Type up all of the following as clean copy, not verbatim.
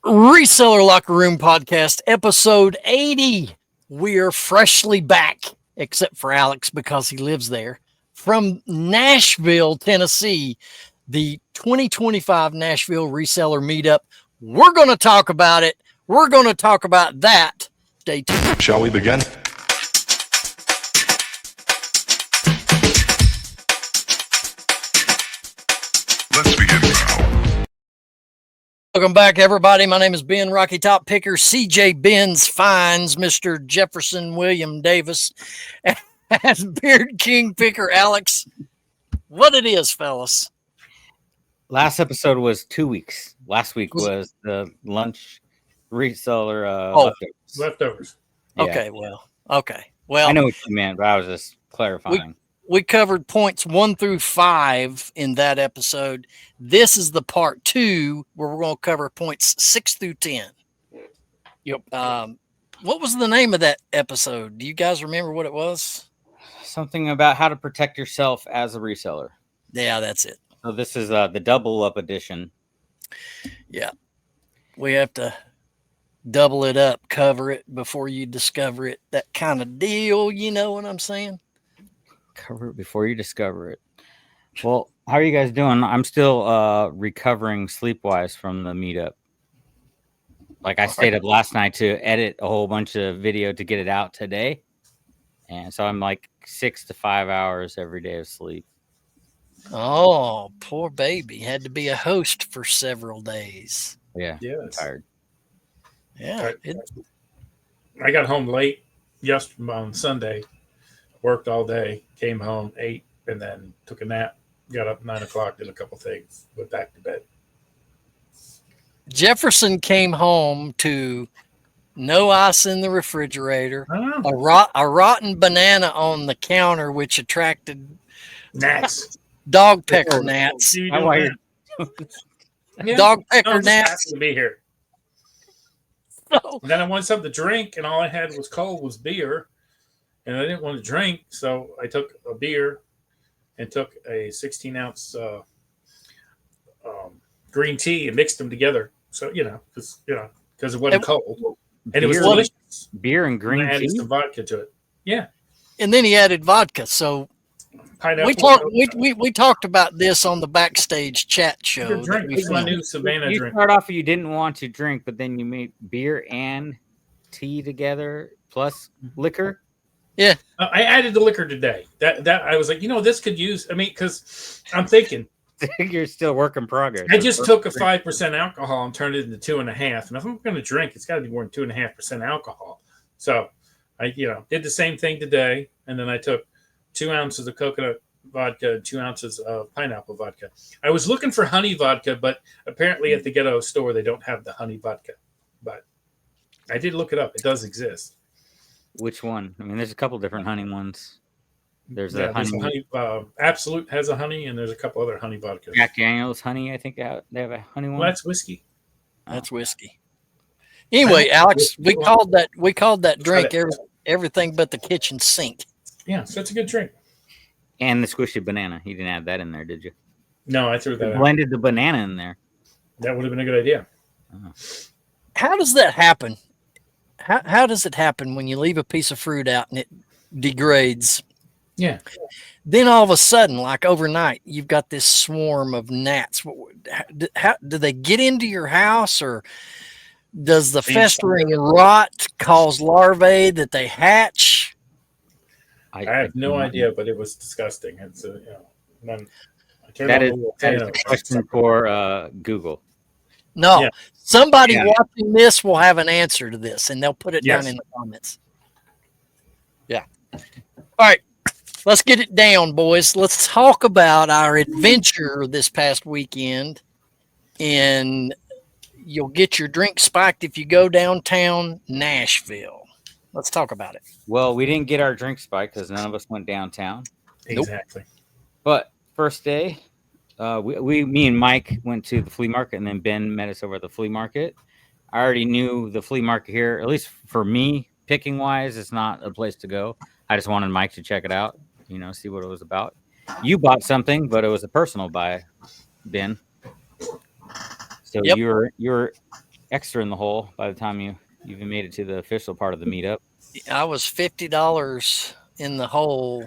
Reseller Locker Room Podcast, episode 80. We are freshly back, except for Alex because he lives there, from Nashville, Tennessee, the 2025 Nashville Reseller Meetup. We're going to talk about it. We're going to talk about that. Stay tuned. Shall we begin? Let's begin now. Welcome back, everybody. My name is Ben Rocky Top Picker, CJ Benz Fines, Mr. Jefferson William Davis, and Beard King Picker Alex. What it is, fellas. Last episode was 2 weeks. Last week was the lunch reseller leftovers. Yeah. Okay, well. I know what you meant, but I was just clarifying. We covered points 1 through 5 in that episode. This is the part 2 where we're going to cover points 6 through 10. Yep. What was the name of that episode? Do you guys remember what it was? Something about how to protect yourself as a reseller. Yeah, that's it. So this is the double up edition. Yeah. We have to double it up, cover it before you discover it. That kind of deal, you know what I'm saying? Cover it before you discover it. Well, how are you guys doing? I'm still recovering sleep-wise from the meetup. Like I stayed up last night to edit a whole bunch of video to get it out today. And so I'm like 6 to 5 hours every day of sleep. Oh, poor baby. Had to be a host for several days. Yeah. Yes. I'm tired. Yeah. I got home late yesterday on Sunday, worked all day, came home, ate, and then took a nap. Got up 9 o'clock, did a couple things, went back to bed. Jefferson came home to no ice in the refrigerator, a rotten banana on the counter, which attracted Gnats. dog pecker gnats. How are you? Dog pecker Just gnats. happy to be here. So, And then I wanted something to drink, and all I had was cold was beer, and I didn't want to drink, so I took a beer and took a 16-ounce green tea and mixed them together. So because it wasn't cold, and it was delicious. Beer and green And I added tea. some vodka to it. Yeah, and then he added vodka. So pineapple. we talked about this on the backstage chat show. Good drink. It's my new Savannah You drink. start off, you didn't want to drink, but then you made beer and tea together plus liquor. Yeah, I added the liquor today. That I was like, this could use. I mean, because I'm thinking You're still work in progress. I just took a 5% alcohol and turned it into 2.5. And if I'm going to drink, it's got to be more than 2.5% alcohol. So I, did the same thing today, and then I took 2 ounces of coconut vodka, 2 ounces of pineapple vodka. I was looking for honey vodka, but apparently at the ghetto store they don't have the honey vodka. But I did look it up; it does exist. Which one? I mean, there's a couple different honey ones. There's Yeah, a honey. Absolute has a honey, and there's a couple other honey vodkas. Jack Daniels honey. I think they have a honey one. Well, that's whiskey. that's whiskey. Anyway, Alex, we called that drink everything but the kitchen sink. Yeah, so it's a good drink. And the squishy banana. You didn't add that in there, did you? No, I threw that out. Blended the banana in there. That would have been a good idea. How does that happen? How does it happen when you leave a piece of fruit out and it degrades? Yeah. Then all of a sudden, like overnight, you've got this swarm of gnats. How do they get into your house, or does the festering rot cause larvae that they hatch? I have no idea, but it was disgusting. It's that is a question for Google. No, Yeah. somebody watching this will have an answer to this, and they'll put it down Yes. in the comments. Yeah. All right. Let's get it down, boys. Let's talk about our adventure this past weekend. And you'll get your drink spiked if you go downtown Nashville. Let's talk about it. Well, we didn't get our drink spike because none of us went downtown. Exactly. But first day, me and Mike went to the flea market, and then Ben met us over at the flea market. I already knew the flea market here, at least for me, picking wise, it's not a place to go. I just wanted Mike to check it out, see what it was about. You bought something, but it was a personal buy, Ben. So Yep. you're extra in the hole by the time you even made it to the official part of the meetup. I was $50 in the hole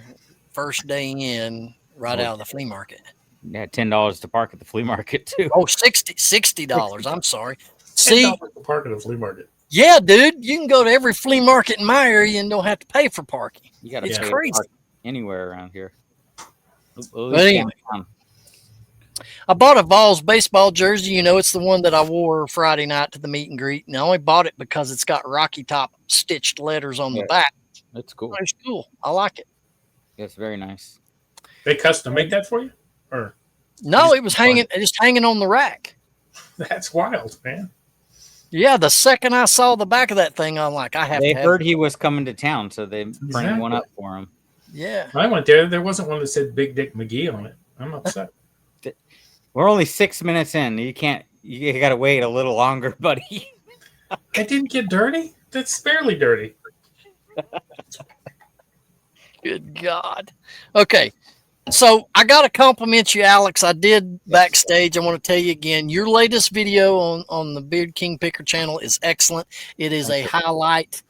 first day in, right out of the flea market. You had $10 to park at the flea market too. Oh, $60. I'm sorry. $10 See, to park at a flea market. yeah, dude, you can go to every flea market in my area and don't have to pay for parking. You got to It's pay to crazy. park anywhere around here. But anyway, I bought a Vols baseball jersey. You know, it's the one that I wore Friday night to the meet and greet. And I only bought it because it's got Rocky Top stitched letters on the back. That's cool. It's cool. I like it. It's very nice. They custom make that for you? Or No, it was just hanging on the rack. that's wild, man. Yeah, the second I saw the back of that thing, I'm like, I have They to heard he was coming to town, so they framed Exactly. one up for him. Yeah. I went there. There wasn't one that said Big Dick McGee on it. I'm upset. We're only 6 minutes in. You got to wait a little longer, buddy. It didn't get dirty. That's barely dirty. Good God. Okay. So I got to compliment you, Alex. I did backstage. I want to tell you again, your latest video on the Beard King Picker channel is excellent. It is a highlight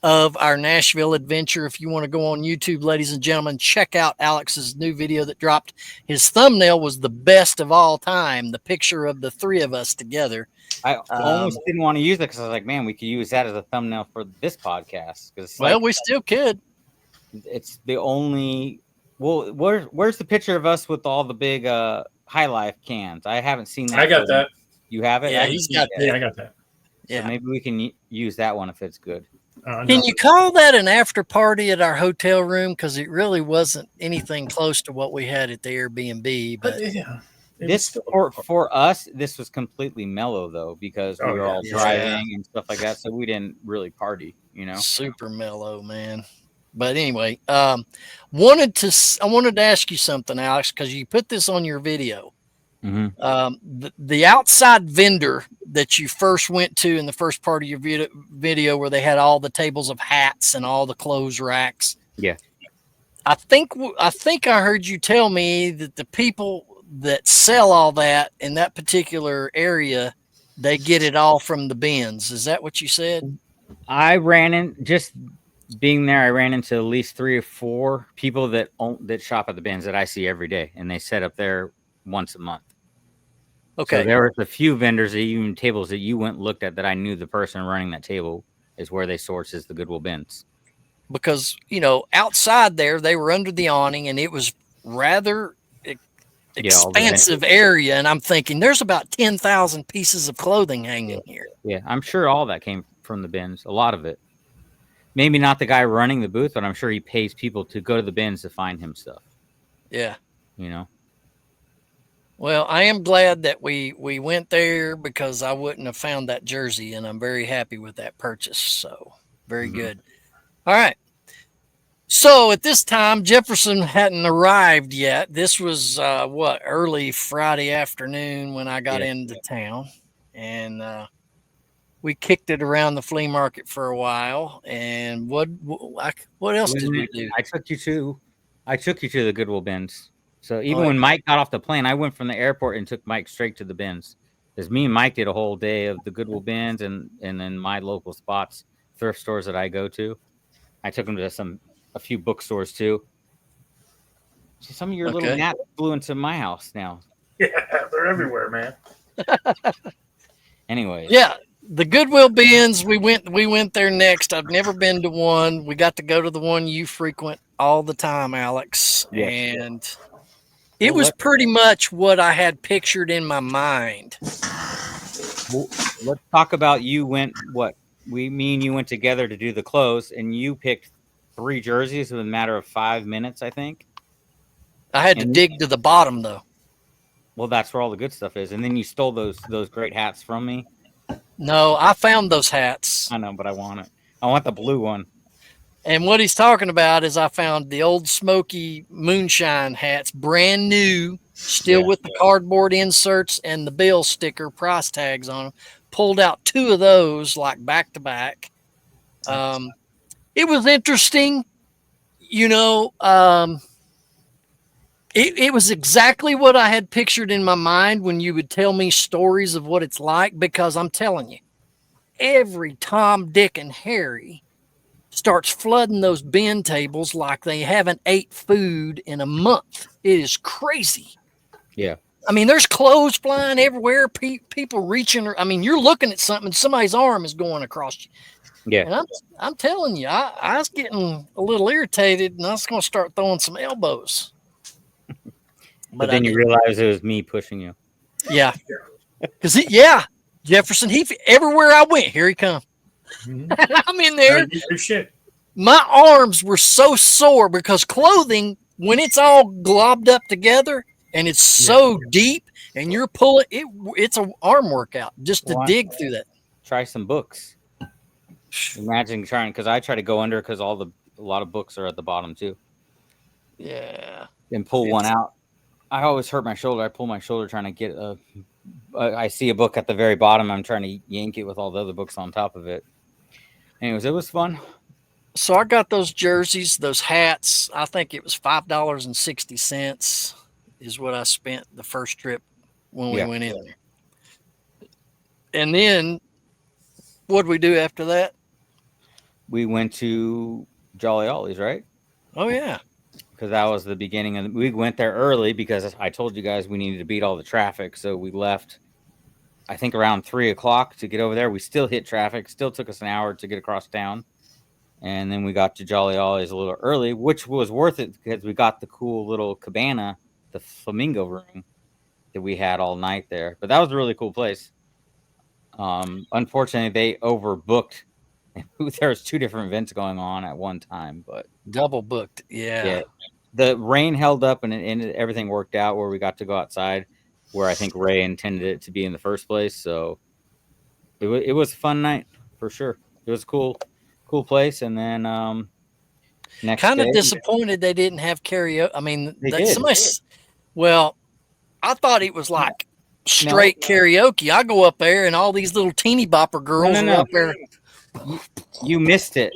of our Nashville adventure. If you want to go on YouTube, ladies and gentlemen, check out Alex's new video that dropped. His thumbnail was the best of all time. The picture of the three of us together. I almost didn't want to use it because I was like, man, we could use that as a thumbnail for this podcast. Well, we still could. It's the only. Well, where's the picture of us with all the big High Life cans? I haven't seen that. I got that. You have it? Yeah, he's got that. Yeah, I got that. So Yeah. maybe we can use that one if it's good. Can you call that an after party at our hotel room? Because it really wasn't anything close to what we had at the Airbnb. But yeah, This for us, this was completely mellow though, because we were all driving and stuff like that, so we didn't really party, you know. Super mellow, man. But anyway, I wanted to ask you something, Alex, because you put this on your video. Mm-hmm. The outside vendor that you first went to in the first part of your video where they had all the tables of hats and all the clothes racks. Yeah. I think I heard you tell me that the people that sell all that in that particular area, they get it all from the bins. Is that what you said? I ran into at least 3 or 4 people that shop at the bins that I see every day, and they set up there once a month. Okay. So there was a few vendors, even tables that you went and looked at that I knew the person running that table is where they source the Goodwill bins. Because, outside there, they were under the awning and it was rather expansive area. And I'm thinking there's about 10,000 pieces of clothing hanging here. Yeah, I'm sure all that came from the bins, a lot of it. Maybe not the guy running the booth, but I'm sure he pays people to go to the bins to find him stuff. Yeah. Well, I am glad that we went there because I wouldn't have found that jersey, and I'm very happy with that purchase. So very good. All right. So at this time, Jefferson hadn't arrived yet. This was early Friday afternoon when I got into town, and we kicked it around the flea market for a while. And what else did we do? I took you to the Goodwill bins. So even when Mike got off the plane, I went from the airport and took Mike straight to the bins. Because me and Mike did a whole day of the Goodwill bins and then my local spots, thrift stores that I go to. I took him to a few bookstores too. Some of your little gnats flew into my house now. Yeah, they're everywhere, man. Anyways. Yeah, the Goodwill bins, we went there next. I've never been to one. We got to go to the one you frequent all the time, Alex. Yes. And it was pretty much what I had pictured in my mind. Well, let's talk about you went me and you went together to do the clothes, and you picked 3 jerseys in a matter of 5 minutes, I think. I had to dig to the bottom though. Well, that's where all the good stuff is. And then you stole those great hats from me. No, I found those hats. I know, but I want it. I want the blue one. And what he's talking about is I found the old Smoky Moonshine hats, brand new, still with the cardboard inserts and the bill sticker price tags on them. Pulled out 2 of those like back to back. It was interesting, it was exactly what I had pictured in my mind when you would tell me stories of what it's like, because I'm telling you, every Tom, Dick, and Harry starts flooding those bin tables like they haven't ate food in a month. It is crazy. Yeah. I mean, there's clothes flying everywhere. People reaching. I mean, you're looking at something, and somebody's arm is going across you. Yeah. And I'm telling you, I was getting a little irritated, and I was going to start throwing some elbows. But then you realize it was me pushing you. Yeah. Because Jefferson, everywhere I went, here he come. I'm in there. Your shit. My arms were so sore because clothing, when it's all globbed up together and it's so deep and you're pulling it, it's an arm workout just to dig through that. Try some books. Imagine trying, because I try to go under because a lot of books are at the bottom too. Yeah. And pull one out. I always hurt my shoulder. I pull my shoulder trying to get I see a book at the very bottom. I'm trying to yank it with all the other books on top of it. Anyways, it was fun. So I got those jerseys, those hats. I think it was $5.60 is what I spent the first trip when we went in there. And then what'd we do after that? We went to Jolly Ollie's, right? Oh, yeah. Because that was the beginning. And we went there early because I told you guys we needed to beat all the traffic. So we left, I think, around 3 o'clock to get over there. We still hit traffic. Still took us an hour to get across town. And then we got to Jolly Ollie's a little early, which was worth it because we got the cool little cabana, the flamingo room that we had all night there. But that was a really cool place. Unfortunately, they overbooked. There was 2 different events going on at one time, but double booked. Yeah. The rain held up and everything worked out where we got to go outside, where I think Ray intended it to be in the first place. So it was a fun night for sure. It was cool place. And then next kind of day, disappointed they didn't have karaoke. I mean, did. Well, I thought it was like straight karaoke. I go up there and all these little teeny bopper girls are up there. You missed it.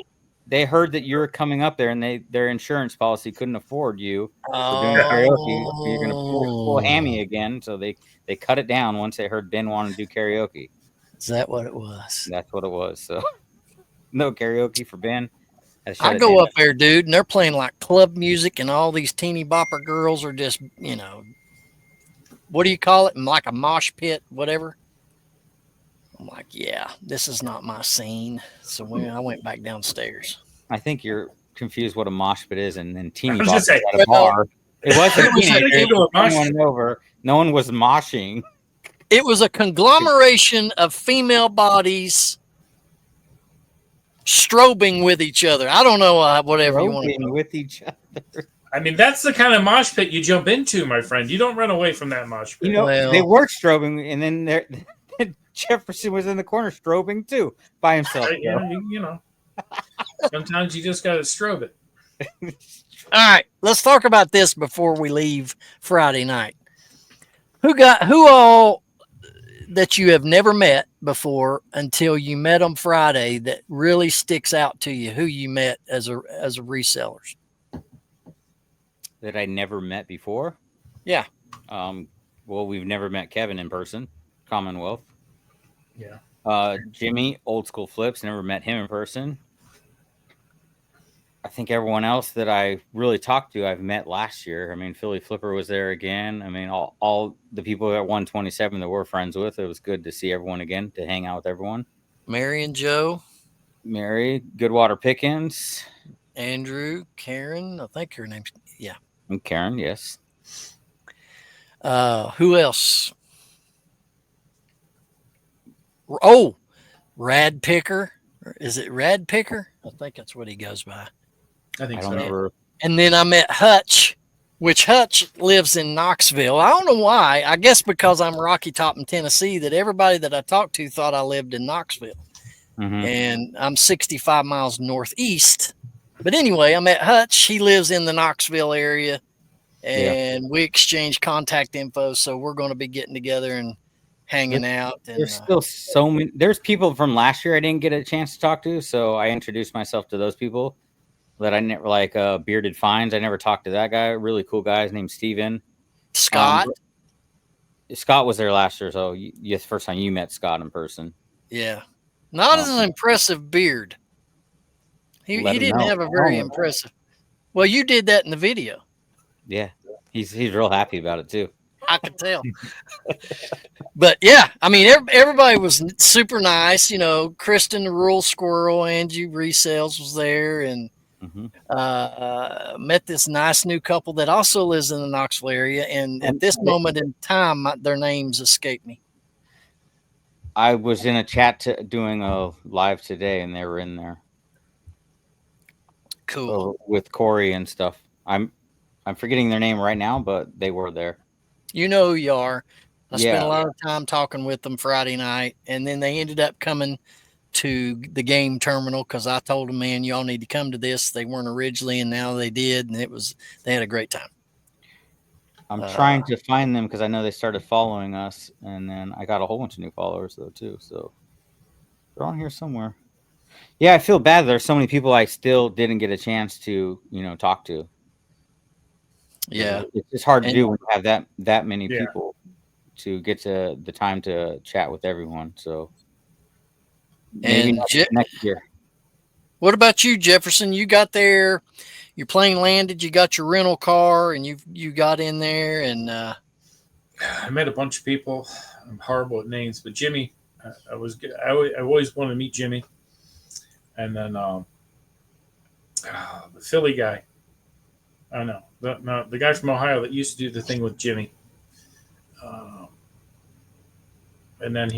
They heard that you were coming up there, and their insurance policy couldn't afford you for doing karaoke. So you're going to pull hammy again. So they cut it down once they heard Ben wanted to do karaoke. Is that what it was? That's what it was. So no karaoke for Ben. I go up there, dude, and they're playing like club music, and all these teeny bopper girls are just, what do you call it? Like a mosh pit, whatever. I'm like, yeah, this is not my scene. So I went back downstairs. I think you're confused what a mosh pit is, and then teeny boppers at a bar. It wasn't over. No one was moshing. It was a conglomeration of female bodies strobing with each other. I don't know whatever you want to call it. With each other. I mean, that's the kind of mosh pit you jump into, my friend. You don't run away from that mosh pit. They were strobing, and then Jefferson was in the corner strobing too by himself. Sometimes you just got to strobe it. All right, let's talk about this before we leave Friday night. Who all that you have never met before until you met them Friday that really sticks out to you? Who you met as a resellers that I never met before? Yeah. Well, we've never met Kevin in person. Commonwealth. Yeah. Jimmy, Old School Flips, never met him in person. I think everyone else that I really talked to, I've met last year. I mean, Philly Flipper was there again. I mean, all the people at 127 that we're friends with. It was good to see everyone again, to hang out with everyone. Mary and Joe. Mary, Goodwater Pickens. Andrew, Karen. I think her name's, yeah. And Karen, yes. Who else? Oh, Rad Picker. Is it Rad Picker? I think that's what he goes by. I think so. Remember. And then I met Hutch, which Hutch lives in Knoxville. I don't know why. I guess because I'm Rocky Top in Tennessee, that everybody that I talked to thought I lived in Knoxville. Mm-hmm. And I'm 65 miles northeast. But anyway, I met Hutch. He lives in the Knoxville area. And we exchanged contact info. So we're going to be getting together and hanging out. And, there's still so many. There's people from last year I didn't get a chance to talk to. So I introduced myself to those people that I never, like Bearded Finds. I never talked to that guy. Really cool guy. His name's Steven. Scott. Scott was there last year. So it's the first time you met Scott in person. Yeah. Not as an impressive beard. He Let him didn't know. have a very impressive. Well, you did that in the video. Yeah, he's real happy about it too. I could tell. But yeah, I mean, everybody was super nice. You know, Kristen the Rural Squirrel, Angie Resells was there, and met this nice new couple that also lives in the Knoxville area. And at this moment in time, their names escape me. I was in a chat doing a live today, and they were in there. Cool. With Corey and stuff. I'm forgetting their name right now, but they were there. You know who you are. I Yeah. spent a lot of time talking with them Friday night, and then they ended up coming to the game terminal because I told them, man, y'all need to come to this. They weren't originally, and now they did, and they had a great time. I'm trying to find them because I know they started following us, and then I got a whole bunch of new followers though too. So they're on here somewhere. Yeah, I feel bad. There's so many people I still didn't get a chance to, talk to. Yeah, it's just hard to do when you have that many people to get to the time to chat with everyone. So maybe next year. What about you, Jefferson? You got there, your plane landed, you got your rental car, and you got in there, and I met a bunch of people. I'm horrible at names, but Jimmy, I always wanted to meet Jimmy, and then the Philly guy. I know the guy from Ohio that used to do the thing with Jimmy. And then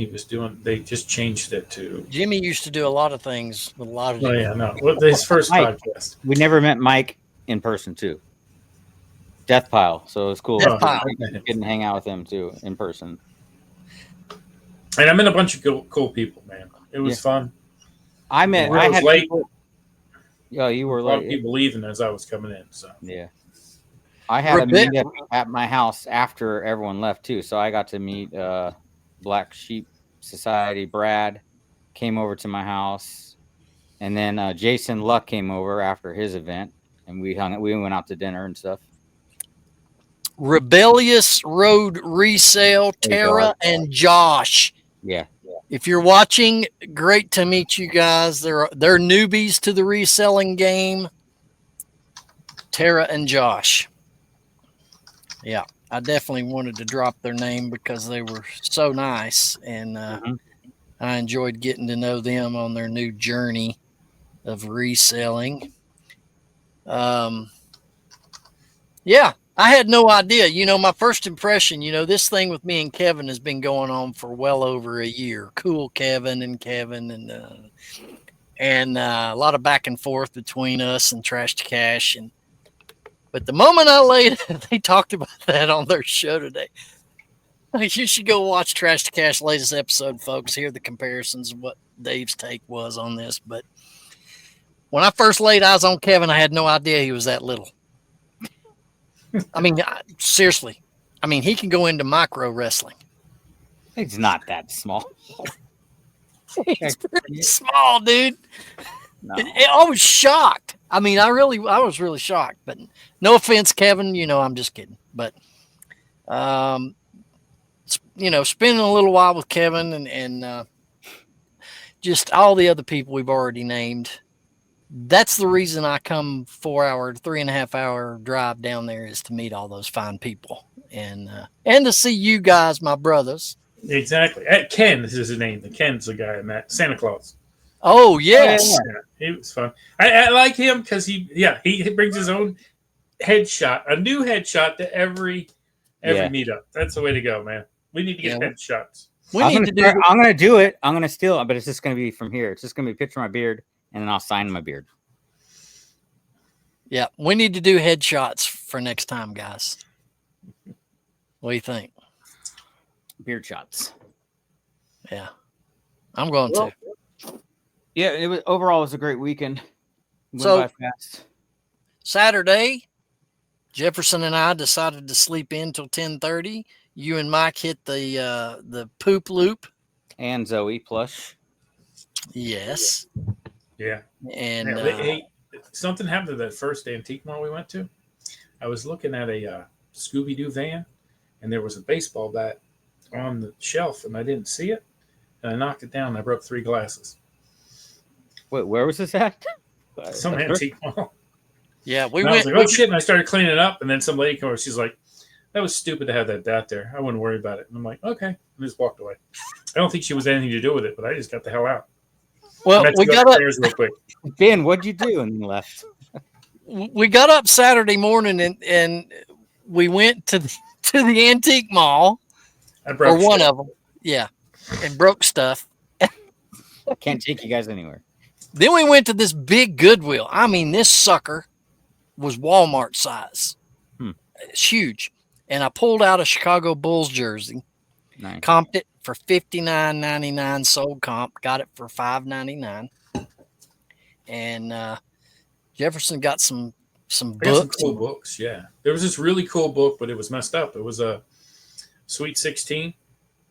they just changed it to. Jimmy used to do a lot of things with a lot of. Oh yeah, no. Well, his first podcast. We never met Mike in person too. Death Pile, so it was cool. Getting to hang out with him too in person. And I met a bunch of cool people, man. It was fun. I was late. Yeah, you were a lot late. Of people leaving as I was coming in. So yeah, I had a meetup at my house after everyone left too, so I got to meet Black Sheep Society. Brad came over to my house, and then Jason Luck came over after his event, and we went out to dinner and stuff. Rebellious Road Resale, Tara and Josh. Yeah. If you're watching, great to meet you guys. They're newbies to the reselling game. Tara and Josh. Yeah, I definitely wanted to drop their name because they were so nice, and I enjoyed getting to know them on their new journey of reselling. Yeah, I had no idea. My first impression, this thing with me and Kevin has been going on for well over a year. Cool Kevin, and a lot of back and forth between us and Trash to Cash. But the moment they talked about that on their show today. You should go watch Trash to Cash latest episode, folks. Hear the comparisons of what Dave's take was on this. But when I first laid eyes on Kevin, I had no idea he was that little. I mean, seriously. I mean, he can go into micro wrestling. He's not that small. He's pretty small, dude. No. I was shocked. I mean, I was really shocked. But no offense, Kevin. I'm just kidding. But, spending a little while with Kevin and just all the other people we've already named. That's the reason I come 3.5 hour drive down there, is to meet all those fine people and to see you guys, my brothers. Exactly. Ken is his name. Ken's the guy I met. Santa Claus. Oh yes, he was fun. I like him because he brings his own headshot, a new headshot to every meetup. That's the way to go, man. We need to get headshots. I'm gonna do it. I'm gonna steal it, but it's just gonna be from here. It's just gonna be a picture of my beard, and then I'll sign my beard. Yeah, we need to do headshots for next time, guys. What do you think? Beard shots. Yeah, I'm going to. Yeah, overall it was a great weekend. Went by fast. Saturday, Jefferson and I decided to sleep in till 10:30. You and Mike hit the poop loop. And Zoe Plush. Yes. Yeah. And hey, something happened to that first antique mall we went to. I was looking at a Scooby-Doo van, and there was a baseball bat on the shelf, and I didn't see it. And I knocked it down, and I broke 3 glasses. Wait, where was this at? Some A thrift- antique mall. Yeah, we And I was went. like, oh shit! And I started cleaning it up, and then some lady came over. She's like, "That was stupid to have that there. I wouldn't worry about it." And I'm like, "Okay," and just walked away. I don't think she was anything to do with it, but I just got the hell out. Well, Met we two got up. upstairs real quick. Ben, what'd you do? And then left. We got up Saturday morning and we went to the antique mall, I or broke one shit. of them. Yeah, and broke stuff. Can't take you guys anywhere. Then we went to this big Goodwill. I mean, this sucker was Walmart size. It's huge. And I pulled out a Chicago Bulls jersey, Nice. comped it for $59.99, sold comp, got it for $5.99. And Jefferson got some I got some books. cool books. Yeah, there was this really cool book, but it was messed up. It was a Sweet 16.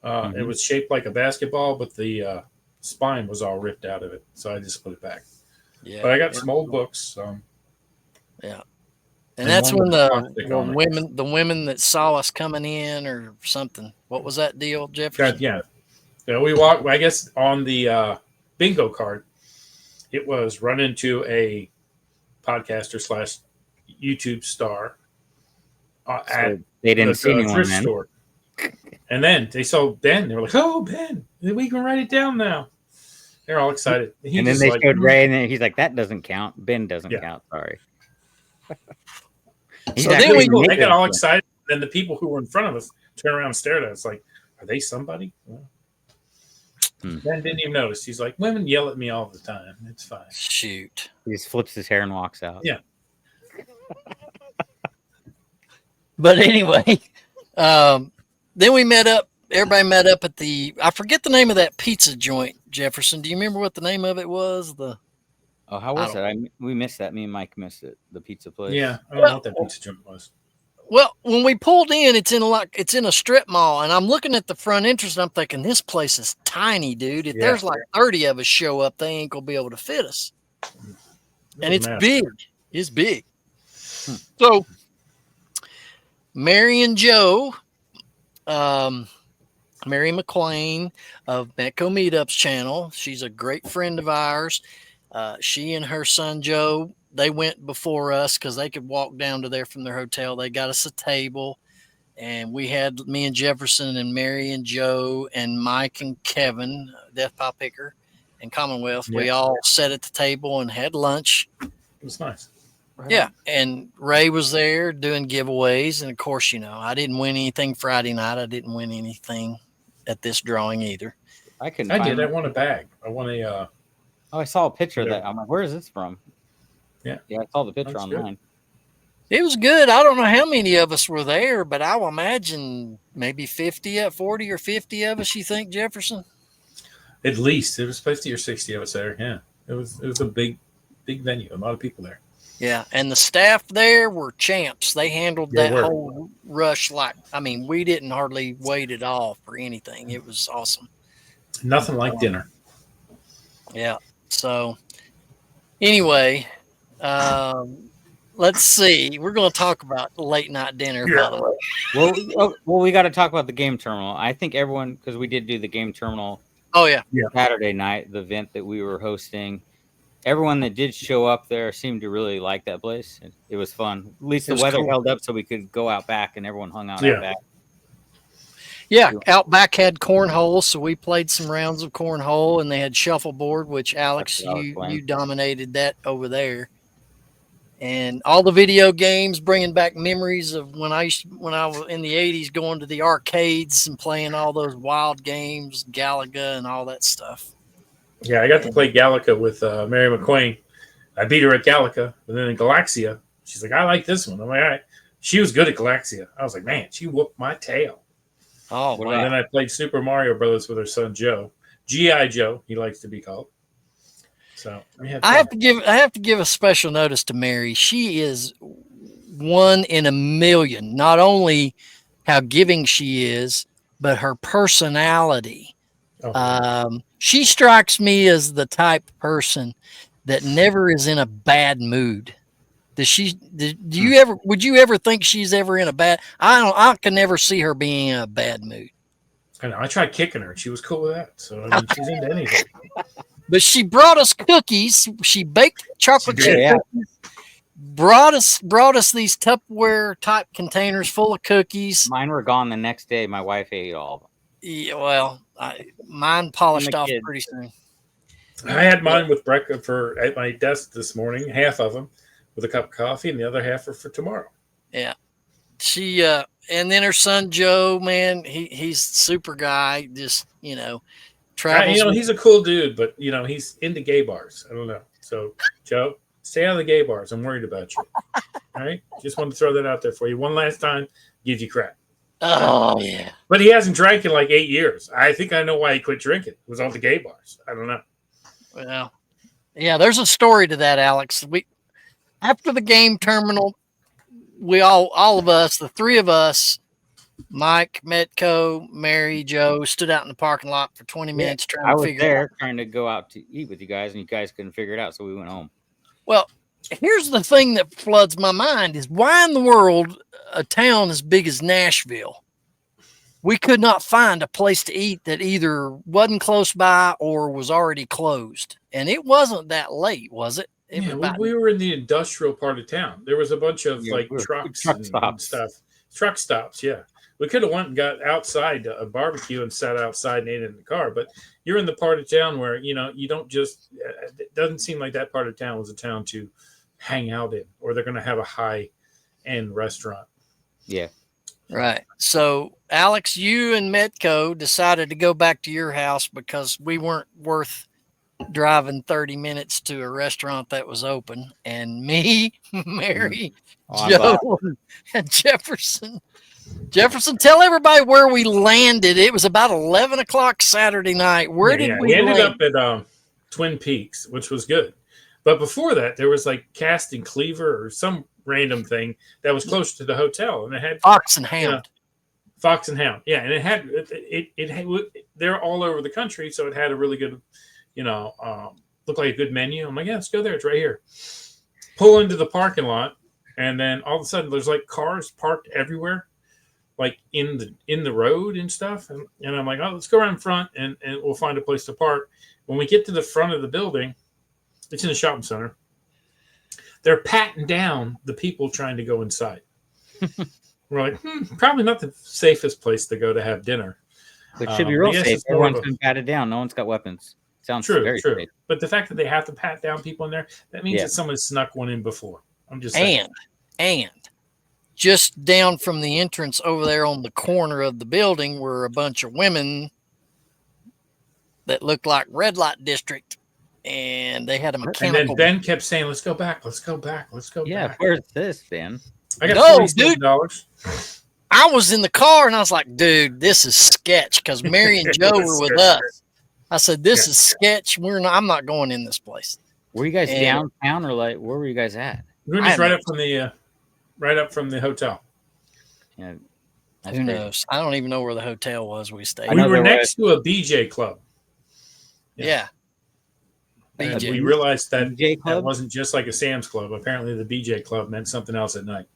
It was shaped like a basketball, but the spine was all ripped out of it, so I just put it back. Yeah, But I got some old books. yeah. And And that's one when with a plastic on it. the women that saw us coming in or something. What was that deal, Jefferson? Yeah. We walked. I guess on the bingo card, it was run into a podcaster / YouTube star at They didn't see anyone thrift then. store. And then they saw Ben. They were like, "Oh, Ben, we can write it down now." They're all excited. He And then just they like, showed Ray, and then he's like, "That doesn't count. Ben doesn't Yeah. count. Sorry." So then we- They got all excited. Then the people who were in front of us turned around and stared at us like, "Are they somebody?" Well, Ben didn't even notice. He's like, "Women yell at me all the time. It's fine." Shoot. He just flips his hair and walks out. Yeah. But anyway, then we met up. Everybody met up at I forget the name of that pizza joint, Jefferson. Do you remember what the name of it was? Oh, how was it? We missed that. Me and Mike missed it. The pizza place. Yeah, I don't know what that pizza joint was. Well, when we pulled in, it's in a strip mall, and I'm looking at the front entrance, and I'm thinking, this place is tiny, dude. If there's like 30 of us show up, they ain't gonna be able to fit us. And it's big. It's big. So, Mary and Joe, Mary McLean of Metco Meetups channel, she's a great friend of ours. She and her son Joe, they went before us because they could walk down to there from their hotel. They got us a table, and we had me and Jefferson and Mary and Joe and Mike and Kevin, Death Pie Picker, and Commonwealth. Yeah. We all sat at the table and had lunch. It was nice. Yeah, and Ray was there doing giveaways, and of course, I didn't win anything Friday night. I didn't win anything at this drawing either. I couldn't. I find did. I it. won a bag. I won a. Oh, I saw a picture of Yeah. that. I'm like, where is this from? Yeah. Yeah, I saw the picture That's good. online. It was good. I don't know how many of us were there, but I will imagine maybe 40 or 50 of us, you think, Jefferson? At least there was 50 or 60 of us there. Yeah, it was a big venue. A lot of people there. Yeah, and the staff there were champs. They handled They that were. whole rush we didn't hardly wait at all for anything. It was awesome. Nothing like dinner. Yeah. So anyway, let's see. We're going to talk about late night dinner, by the way. Well, we got to talk about the game terminal. I think everyone, because we did do the game terminal Oh, yeah. Saturday night, the event that we were hosting. Everyone that did show up there seemed to really like that place. It was fun. At least the weather held up so we could go out back, and everyone hung out out back. Yeah, Outback had cornhole, so we played some rounds of cornhole, and they had shuffleboard, which Alex, you dominated that over there. And all the video games, bringing back memories of when I was in the 80s, going to the arcades and playing all those wild games, Galaga and all that stuff. Yeah, I got to play Galaga with Mary McQueen. I beat her at Galaga, and then in Galaxia, she's like, "I like this one." I'm like, "All right." She was good at Galaxia. I was like, "Man, she whooped my tail." Oh, wow. And then I played Super Mario Brothers with her son Joe, G.I. Joe, he likes to be called. So I have to give a special notice to Mary. She is one in a million. Not only how giving she is, but her personality. She strikes me as the type of person that never is in a bad mood. Would you ever think she's ever in a bad? I can never see her being in a bad mood. I know. I tried kicking her. She was cool with that. So I mean, she's into anything. But she brought us cookies. She baked chocolate She chip did. Yeah. cookies. Brought us these Tupperware type containers full of cookies. Mine were gone the next day. My wife ate all of them. Yeah, well, mine polished off kids. pretty soon. I had mine with breakfast at my desk this morning, half of them with a cup of coffee, and the other half are for tomorrow. Yeah. She and then her son Joe, man, he's a super guy. Just travels. He's a cool dude, but he's into gay bars. I don't know. So Joe, stay out of the gay bars. I'm worried about you. All right, just wanted to throw that out there for you one last time. Give you crap. Oh yeah. But he hasn't drank in like 8 years. I think I know why he quit drinking. It was all the gay bars. I don't know. Well, yeah, there's a story to that, Alex. After the game terminal, we all of us, the three of us, Mike, Metco, Mary, Joe, stood out in the parking lot for 20 minutes I trying to was figure there out. trying to go out to eat with you guys, and you guys couldn't figure it out, so we went home. Well, here's the thing that floods my mind is why in the world a town as big as Nashville, we could not find a place to eat that either wasn't close by or was already closed. And it wasn't that late, was it? It was about, we were in the industrial part of town. There was a bunch of trucks truck and stops. stuff. Truck stops, yeah. We could have went and got outside a barbecue and sat outside and ate in the car. But you're in the part of town where, you don't just, it doesn't seem like that part of town was a town to hang out in, or they're going to have a high-end restaurant. Yeah. right. So, Alex, you and Metco decided to go back to your house because we weren't worth driving 30 minutes to a restaurant that was open. And me, Mary, Joe, and Jefferson. Jefferson, tell everybody where we landed. It was about 11 o'clock Saturday night. Where did we ended land? up at Twin Peaks, which was good. But before that, there was like Cast and Cleaver or some random thing that was close to the hotel, and it had Fox and Hound. Fox and Hound, yeah, and it had they're all over the country, so it had a really good, looked like a good menu. I'm like, yeah, let's go there. It's right here. Pull into the parking lot, and then all of a sudden, there's like cars parked everywhere, like in the road and stuff, and I'm like, oh, let's go around front, and we'll find a place to park. When we get to the front of the building, it's in a shopping center. They're patting down the people trying to go inside. We're like, probably not the safest place to go to have dinner. It should be real yes, safe. it's more Everyone's of a- been patted down. No one's got weapons. Sounds True. very safe. But the fact that they have to pat down people in there, that means that someone snuck one in before. I'm just saying. And just down from the entrance over there on the corner of the building were a bunch of women that looked like red light district, and they had a And mechanical. then Ben kept saying, let's go back. Let's go back. Let's go Yeah, back. where's this, Ben? I got No, $47. I was in the car and I was like, dude, this is sketch because Mary and Joe were with us. I said, this is sketch. I'm not going in this place. Were you guys And- downtown or like where were you guys at? We were just right up from the hotel. Yeah, that's Who crazy. knows? I don't even know where the hotel was we stayed. I We know were there next to a BJ club. Yeah. And BJ. we realized that BJ that Club? wasn't just like a Sam's Club. Apparently, the BJ Club meant something else at night.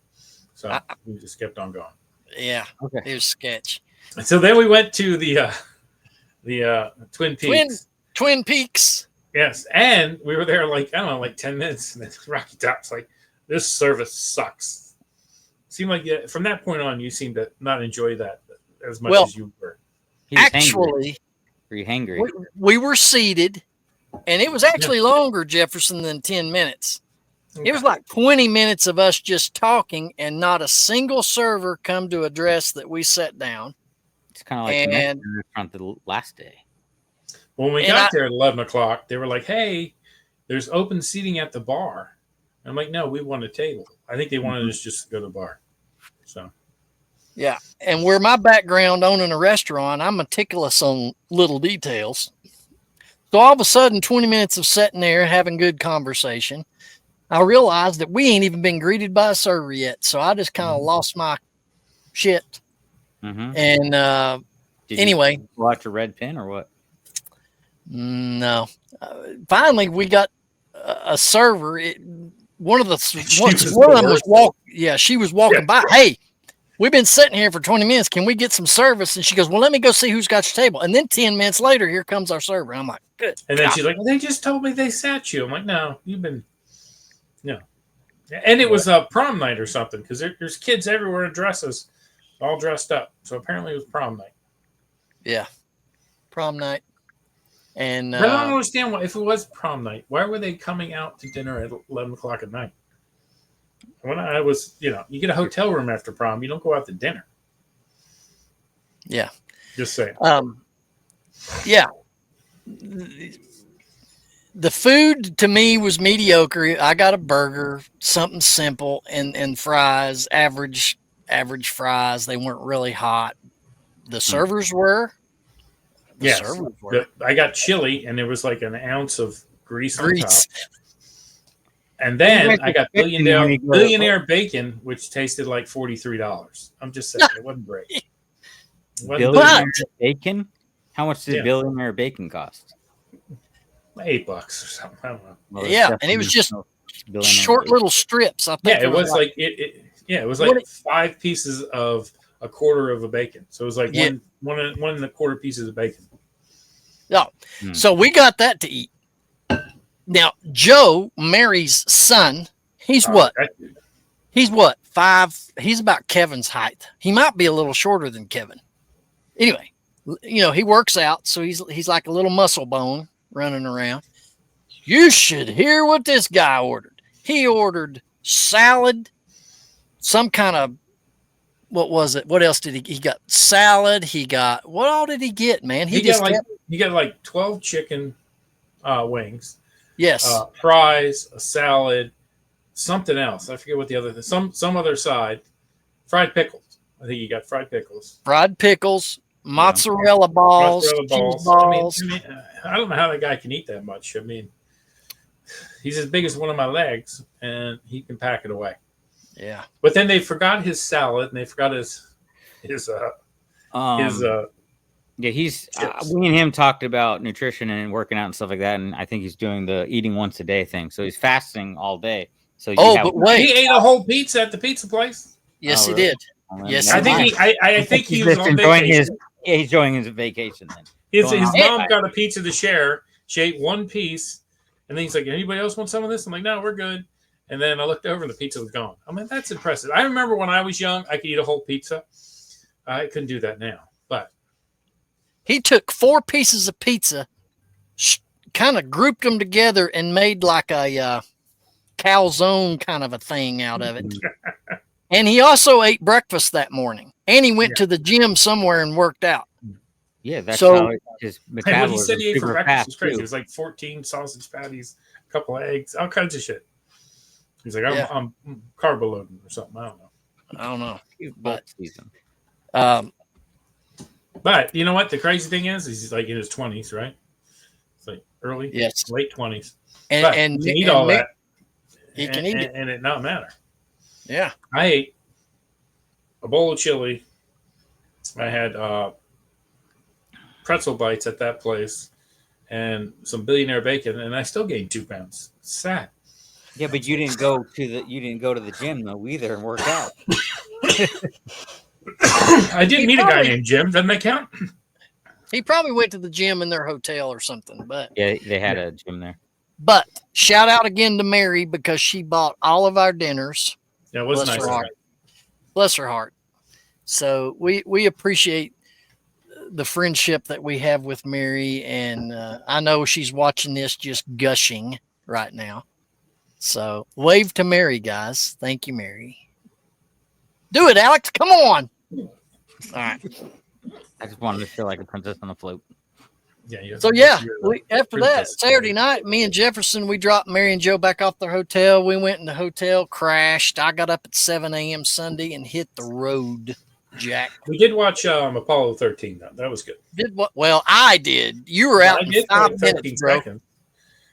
So we just kept on going. Yeah. Okay. It was sketch. So then we went to the Twin Peaks. Twin Peaks. Yes, and we were there like 10 minutes, and then Rocky Top's like, "This service sucks." Seemed like from that point on, you seemed to not enjoy that as much as you were. He was hangry. Actually, Were you hangry? we were seated, and it was actually longer, Jefferson, than 10 minutes. It was like 20 minutes of us just talking, and not a single server come to address that we sat down. It's kind of like the And- Mexican restaurant the last day. When we And got there at 11 o'clock, they were like, "Hey, there's open seating at the bar." I'm like, "No, we want a table." I think they wanted us just to go to the bar. So Yeah. And where my background owning a restaurant, I'm meticulous on little details. So all of a sudden, 20 minutes of sitting there having good conversation, I realized that we ain't even been greeted by a server yet. So I just kind of lost my shit. Mm-hmm. And anyway, you watch a red pin or what? no. Finally, we got a server. One of them was walking. Yeah, she was walking by. Hey, we've been sitting here for 20 minutes. Can we get some service? And she goes, well, let me go see who's got your table. And then 10 minutes later, here comes our server. I'm like, good. And then God. she's like, well, they just told me they sat you. I'm like, no, you've been, no. And it was a prom night or something because there's kids everywhere in dresses, all dressed up. So apparently it was prom night. Yeah. Prom night. And But I don't understand why, if it was prom night, why were they coming out to dinner at 11 o'clock at night? When I was, you get a hotel room after prom. You don't go out to dinner. Yeah. Just saying. Yeah. The food to me was mediocre. I got a burger, something simple, and fries, average fries. They weren't really hot. The servers were. Yes. I got chili, and there was like an ounce of grease on top. And then I got billionaire bacon, which tasted like $43. I'm just saying, it wasn't great. Billionaire bacon? How much did billionaire bacon cost? $8 or something. I don't know. Well, yeah, and it was just short little strips. I think it was like it was like 5 pieces of a quarter of a bacon. So it was like one and a quarter pieces of bacon. Yeah. So we got that to eat. Now, Joe, Mary's son, he's what? He's what? 5. He's about Kevin's height. He might be a little shorter than Kevin. Anyway, he works out, so he's like a little muscle bone running around. You should hear what this guy ordered. He ordered salad, some kind of, what was it? What else did he got? Salad. He got, what all did he get, man? He got like 12 chicken wings. Yes. Fries, a salad, something else. I forget what the other thing. Some other side. Fried pickles. I think you got fried pickles. Fried pickles, mozzarella balls, cheese balls. I don't know how that guy can eat that much. I mean, he's as big as one of my legs, and he can pack it away. Yeah. But then they forgot his salad, and they forgot his yeah, he's we and him talked about nutrition and working out and stuff like that, and I think he's doing the eating once a day thing. So he's fasting all day. So but wait, he ate a whole pizza at the pizza place. Yes, he did. Yes, I think he was on vacation. He's enjoying his vacation. Then his mom got a pizza to share. She ate one piece, and then he's like, "Anybody else want some of this?" I'm like, "No, we're good." And then I looked over, and the pizza was gone. I'm like, "That's impressive." I remember when I was young, I could eat a whole pizza. I couldn't do that now, but. He took 4 pieces of pizza, kind of grouped them together, and made like a calzone kind of a thing out of it. And he also ate breakfast that morning. And he went to the gym somewhere and worked out. Yeah, that's how his metabolism. What he said he ate for breakfast was crazy. It was like 14 sausage patties, a couple of eggs, all kinds of shit. He's like, I'm carb loading or something. I don't know. But you know what? The crazy thing is he's like in his 20s, right? It's like late 20s. And he can eat all that. He can eat it. And it not matter. Yeah. I ate a bowl of chili. I had pretzel bites at that place and some billionaire bacon, and I still gained 2 pounds. It's sad. Yeah, but you didn't go to the gym though either and work out. I did meet a guy named Jim. Doesn't that count? He probably went to the gym in their hotel or something. But yeah, they had a gym there. But shout out again to Mary because she bought all of our dinners. Yeah, it was nice. Bless her heart. So we appreciate the friendship that we have with Mary, and I know she's watching this just gushing right now. So wave to Mary, guys. Thank you, Mary. Do it, Alex. Come on. All right. I just wanted to feel like a princess on a float. Yeah. After that Saturday night, me and Jefferson, we dropped Mary and Joe back off the hotel. We went in the hotel, crashed. I got up at 7 a.m. Sunday and hit the road, Jack. We did watch Apollo 13, though. That was good. Did what? Well, I did. You were out in 5 minutes, bro. Seconds.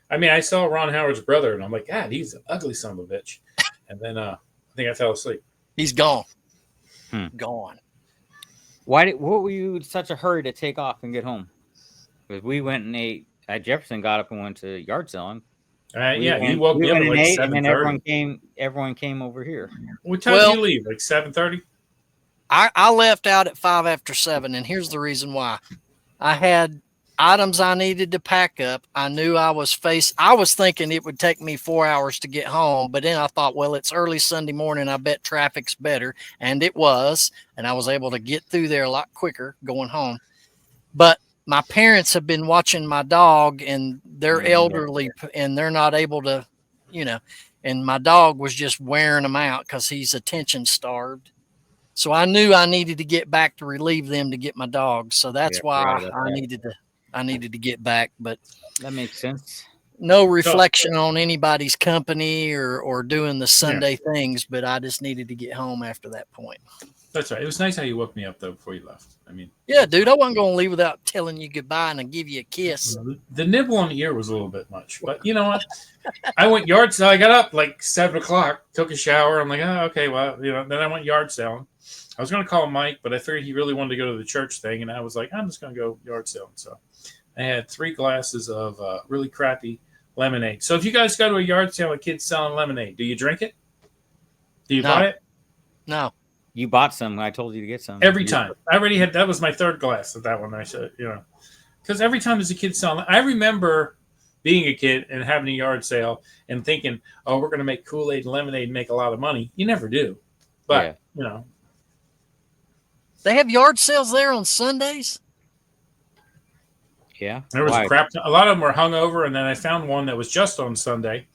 I mean, I saw Ron Howard's brother, and I'm like, God, he's an ugly son of a bitch. And then I think I fell asleep. He's gone. Gone. What were you in such a hurry to take off and get home? Because we went and ate. Jefferson got up and went to yard selling. He woke me up at like 7:30. And then everyone came over here. What time did you leave? Like 7:30? I left out at 5 after 7, and here's the reason why. I had items I needed to pack up. I knew I was thinking it would take me 4 hours to get home, but then I thought, well, it's early Sunday morning. I bet traffic's better. And it was. And I was able to get through there a lot quicker going home. But my parents have been watching my dog, and they're elderly and they're not able to, and my dog was just wearing them out because he's attention starved. So I knew I needed to get back to relieve them to get my dog. So that's why I needed to get back. But that makes sense. No reflection on anybody's company or doing the Sunday things, but I just needed to get home after that point. That's right. It was nice how you woke me up though before you left. I mean, yeah, dude, I wasn't going to leave without telling you goodbye and I give you a kiss. The nibble on the ear was a little bit much, but you know what? I went yard sale. I got up like 7:00, took a shower. I'm like, oh, okay, well, then I went yard selling. I was going to call Mike, but I figured he really wanted to go to the church thing, and I was like, I'm just going to go yard selling. So I had 3 glasses of really crappy lemonade. So if you guys go to a yard sale and kids selling lemonade, do you drink it? Do you buy it? No. You bought some. I told you to get some. Every time. I already had, that was my 3rd glass of that one. I said, because every time there's a kid selling, I remember being a kid and having a yard sale and thinking, oh, we're going to make Kool-Aid and lemonade and make a lot of money. You never do. But, They have yard sales there on Sundays? Yeah. There was a lot of them were hung over, and then I found one that was just on Sunday. And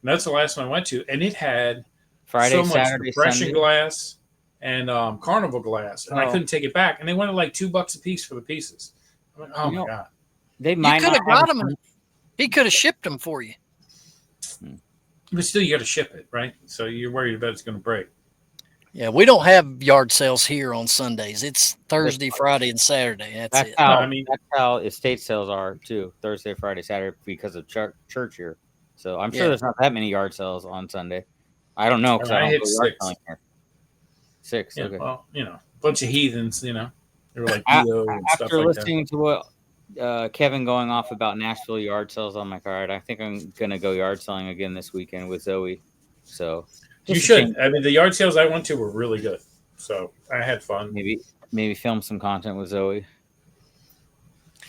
that's the last one I went to. And it had Friday, so much Saturday, depression Sunday. glass and carnival glass. And I couldn't take it back. And they wanted like $2 a piece for the pieces. I'm like, oh my God. They might you could not have got them. He could have shipped them for you. But still, you got to ship it, right? So you're worried about it's going to break. Yeah, we don't have yard sales here on Sundays. It's Thursday, Friday, and Saturday. That's it. That's how estate sales are too. Thursday, Friday, Saturday, because of church here. So I'm sure there's not that many yard sales on Sunday. I don't know because I don't hit go 6. yard selling here. 6. Yeah, okay. well, a bunch of heathens. They were like After stuff like listening to what Kevin going off about Nashville yard sales on my card, I think I'm gonna go yard selling again this weekend with Zoe. So. You should. I mean, the yard sales I went to were really good, so I had fun. Maybe film some content with Zoe.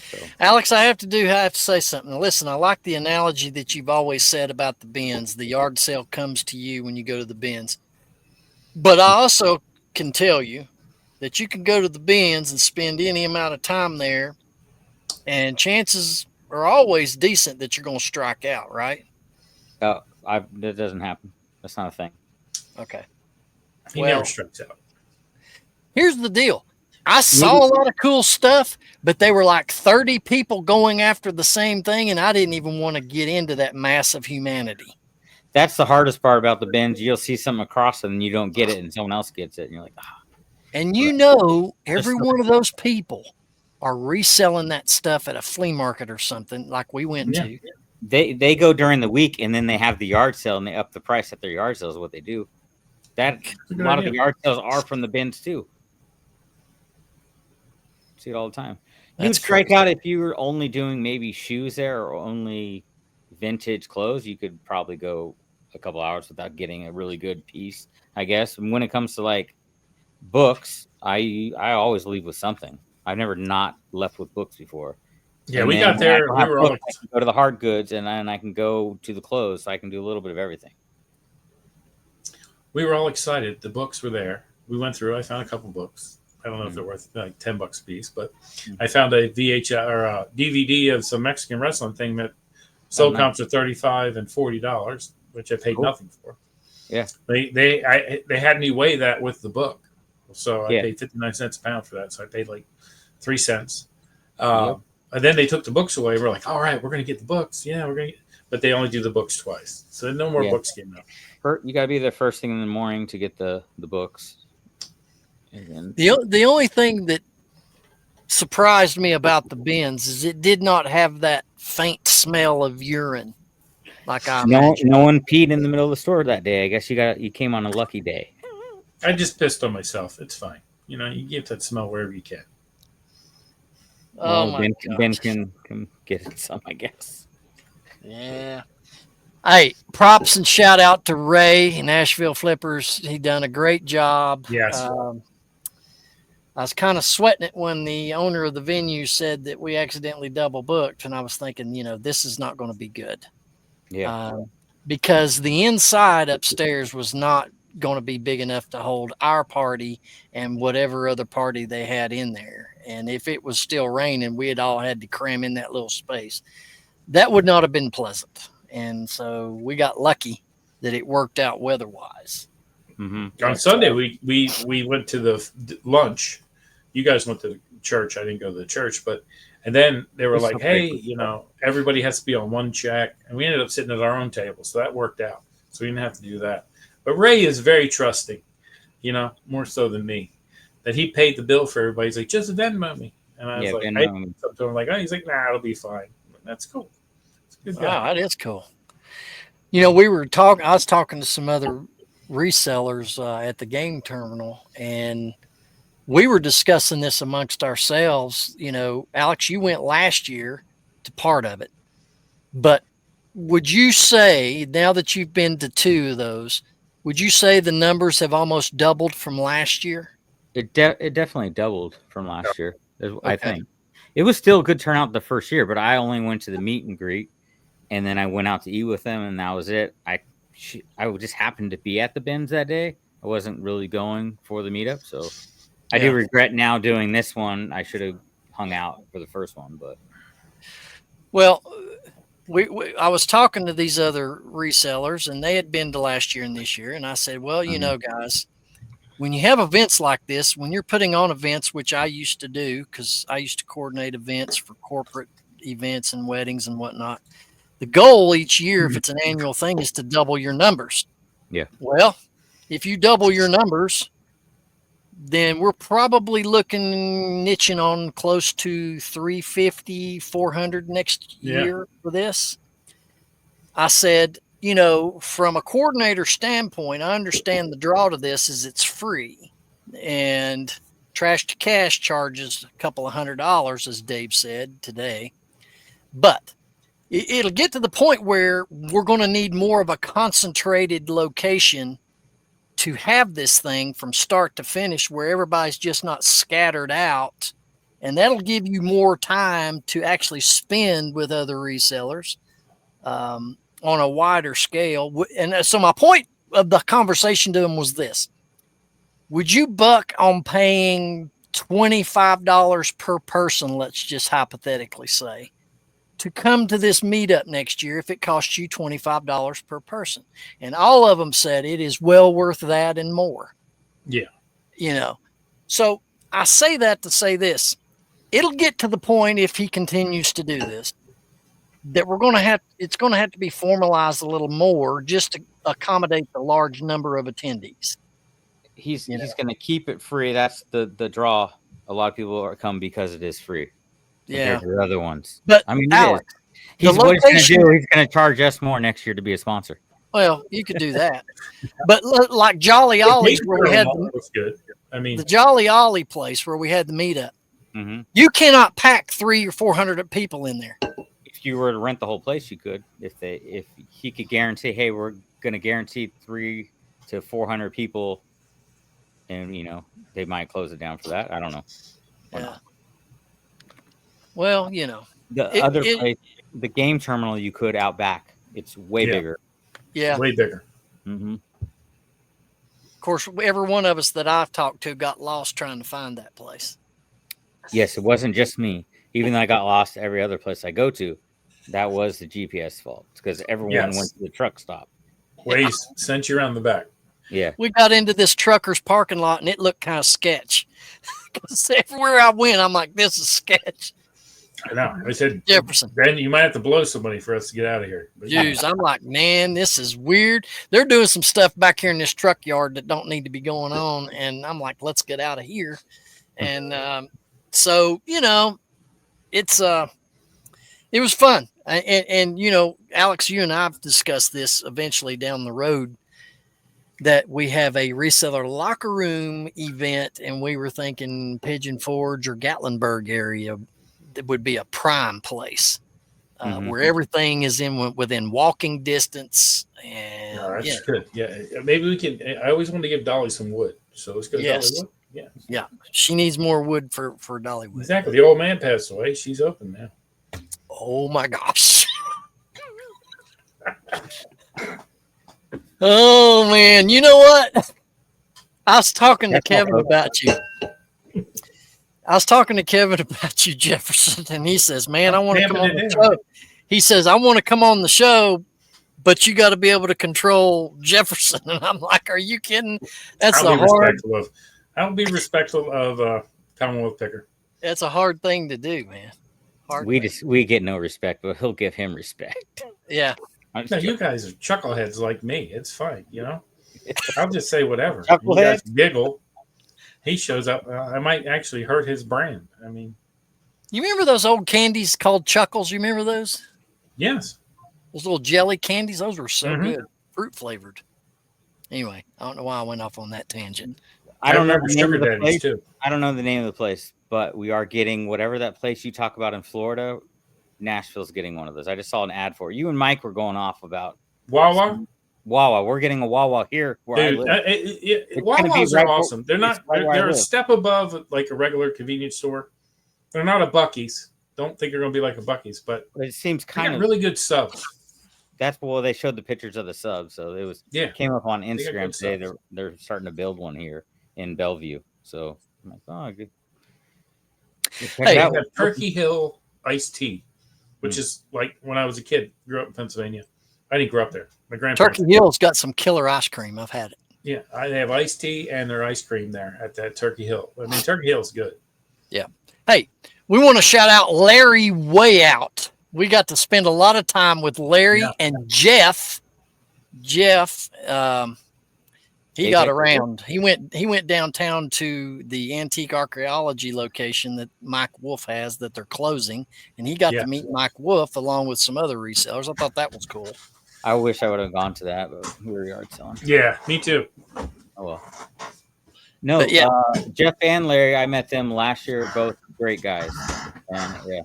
So. Alex, I have to say something. Listen, I like the analogy that you've always said about the bins. The yard sale comes to you when you go to the bins. But I also can tell you that you can go to the bins and spend any amount of time there, and chances are always decent that you're going to strike out, right? That doesn't happen. That's not a thing. Okay. He never strikes out. Here's the deal. I saw a lot of cool stuff, but they were like 30 people going after the same thing, and I didn't even want to get into that mass of humanity. That's the hardest part about the bins. You'll see something across it, and you don't get it, and someone else gets it, and you're like, ah. And every one of those people are reselling that stuff at a flea market or something like we went to. They go during the week, and then they have the yard sale, and they up the price at their yard sales. Is what they do. A lot of the yard sales are from the bins too. See it all the time. You'd strike out if you were only doing maybe shoes there or only vintage clothes. You could probably go a couple hours without getting a really good piece, I guess. And when it comes to like books, I always leave with something. I've never not left with books before. Yeah, we got there. We were all I can go to the hard goods, and I can go to the clothes. So I can do a little bit of everything. We were all excited. The books were there. We went through. I found a couple books. I don't know if they're worth like $10 a piece, but I found a VHS or a DVD of some Mexican wrestling thing that sold comps are $35 and $40, which I paid nothing for. Yeah, they had me weigh that with the book, so I paid 59 cents a pound for that. So I paid like 3 cents. And then they took the books away. We're like, all right, we're going to get the books. Yeah, we're going to. But they only do the books twice, so no more books came out. You got to be there first thing in the morning to get the books. The only thing that surprised me about the bins is it did not have that faint smell of urine. Like no one peed in the middle of the store that day. I guess you came on a lucky day. I just pissed on myself. It's fine. You get that smell wherever you can. Oh my Ben can get some, I guess. Yeah. Hey, props and shout out to Ray, Nashville Flippers. He done a great job. Yes. I was kind of sweating it when the owner of the venue said that we accidentally double booked, and I was thinking, this is not going to be good. Yeah. Because the inside upstairs was not going to be big enough to hold our party and whatever other party they had in there. And if it was still raining, we had all had to cram in that little space. That would not have been pleasant. And so we got lucky that it worked out weather-wise. Mm-hmm. On Sunday, we went to the lunch. You guys went to the church. I didn't go to the church, and then they were like, hey, everybody has to be on one check. And we ended up sitting at our own table. So that worked out. So we didn't have to do that. But Ray is very trusting, more so than me, that he paid the bill for everybody. He's like, just Venmo me. And I was like, I'm like, he's like, nah, it'll be fine. That's cool. It's a good guy. Wow, that is cool. I was talking to some other resellers at the game terminal, and we were discussing this amongst ourselves. Alex, you went last year to part of it, but would you say, now that you've been to 2 of those, would you say the numbers have almost doubled from last year? It definitely doubled from last year. I think it was still a good turnout the first year, but I only went to the meet and greet, and then I went out to eat with them, and that was it. I just happened to be at the bins that day. I wasn't really going for the meetup, so I do regret now doing this one. I should have hung out for the first one, but well, I was talking to these other resellers, and they had been to last year and this year, and I said, well, guys, when you have events like this, when you're putting on events, which I used to do because I used to coordinate events for corporate events and weddings and whatnot, the goal each year, if it's an annual thing, is to double your numbers. Yeah. Well, if you double your numbers, then we're probably niching on close to 350, 400 next year for this. I said, from a coordinator standpoint, I understand the draw to this is it's free, and Trash to Cash charges a couple of $100, as Dave said today. But it'll get to the point where we're going to need more of a concentrated location to have this thing from start to finish, where everybody's just not scattered out. And that'll give you more time to actually spend with other resellers on a wider scale. And so my point of the conversation to them was this: would you buck on paying $25 per person, let's just hypothetically say, to come to this meetup next year if it costs you $25 per person? And all of them said it is well worth that and more. Yeah. So I say that to say this: it'll get to the point, if he continues to do this, that it's going to have to be formalized a little more just to accommodate the large number of attendees. He's going to keep it free. That's the draw. A lot of people are come because it is free. Compared to the other ones. But I mean, Alex, what he's going to do, he's going to charge us more next year to be a sponsor. Well, you could do that. But like Jolly Ollie's, where we had the Jolly Ollie place where we had the meetup, you cannot pack 300 or 400 people in there. If you were to rent the whole place, you could. If he could guarantee, hey, we're going to guarantee 300 to 400 people, and they might close it down for that. I don't know. Yeah. Well, the other place, the game terminal, you could out back. It's way bigger. Yeah, way bigger. Of course, every one of us that I've talked to got lost trying to find that place. Yes, it wasn't just me. Even though I got lost every other place I go to, that was the GPS fault. It's because everyone went to the truck stop. Waze sent you around the back. Yeah. We got into this trucker's parking lot, and it looked kind of sketch. Because everywhere I went, I'm like, this is sketch. I know. I said, Jefferson, Ben, you might have to blow somebody for us to get out of here. Jeez, I'm like, man, this is weird. They're doing some stuff back here in this truck yard that don't need to be going on. And I'm like, let's get out of here. And so, it was fun. And Alex, you and I have discussed this eventually down the road, that we have a reseller locker room event, and we were thinking Pigeon Forge or Gatlinburg area that would be a prime place where everything is within walking distance. And that's good. Yeah, maybe we can. I always want to give Dolly some wood, so let's go. Yes. Dolly, Yeah. Yeah, she needs more wood for Dollywood. Exactly. The old man passed away. She's open now. Oh my gosh. Oh man, you know what? I was talking to Kevin about you. I was talking to Kevin about you, Jefferson, and he says, "Man, I want to come on the show." He says, "I want to come on the show, but you got to be able to control Jefferson." And I'm like, "Are you kidding? That's I'll a hard. I'll be respectful of Commonwealth Picker. That's a hard thing to do, man. Hard. We get no respect, but he'll give him respect. Yeah. No, you guys are chuckleheads like me. It's fine, you know. I'll just say whatever. Chucklehead? You guys giggle. He shows up. I might actually hurt his brand. I mean, You remember those old candies called Chuckles? You remember those? yes. Those little jelly candies? Those were so Mhm. good. Fruit flavored. Anyway, I don't know why I went off on that tangent. I don't know remember the name sugar of the daddies place. too. I don't know the name of the place, but we are getting whatever that place you talk about in Florida. Nashville's getting one of those. I just saw an ad for it. You and Mike were going off about Wawa, Wawa. We're getting a Wawa here where dude. I live. gonna be Wawas right are awesome. They're not. right where I They're a live. step above like a regular convenience store. They're not a Buc-ee's. Don't think they're going to be like a Buc-ee's, but But it seems they kind got of really good subs. that's well. They showed the pictures of the subs, so it was Yeah. came up on got Instagram good today. subs. They're starting to build one here in Bellevue. So I'm like, oh, good. Check it Hey, out. They have Turkey Hill iced tea, which is like when I was a kid, grew up in Pennsylvania. I didn't grow up there. My grandparents. Turkey Hill's got some killer ice cream. I've had it. Yeah, I have iced tea and their ice cream there at that Turkey Hill. I mean, Turkey Hill's good. Hey, we want to shout out Larry Way Out. We got to spend a lot of time with Larry and Jeff. Jeff, he got around. He went downtown to the antique archaeology location that Mike Wolf has that they're closing, and he got to meet Mike Wolf along with some other resellers. I thought that was cool. I wish I would have gone to that, but we were yard selling. Yeah, me too. Oh well. No, But yeah. Jeff and Larry, I met them last year. Both great guys. And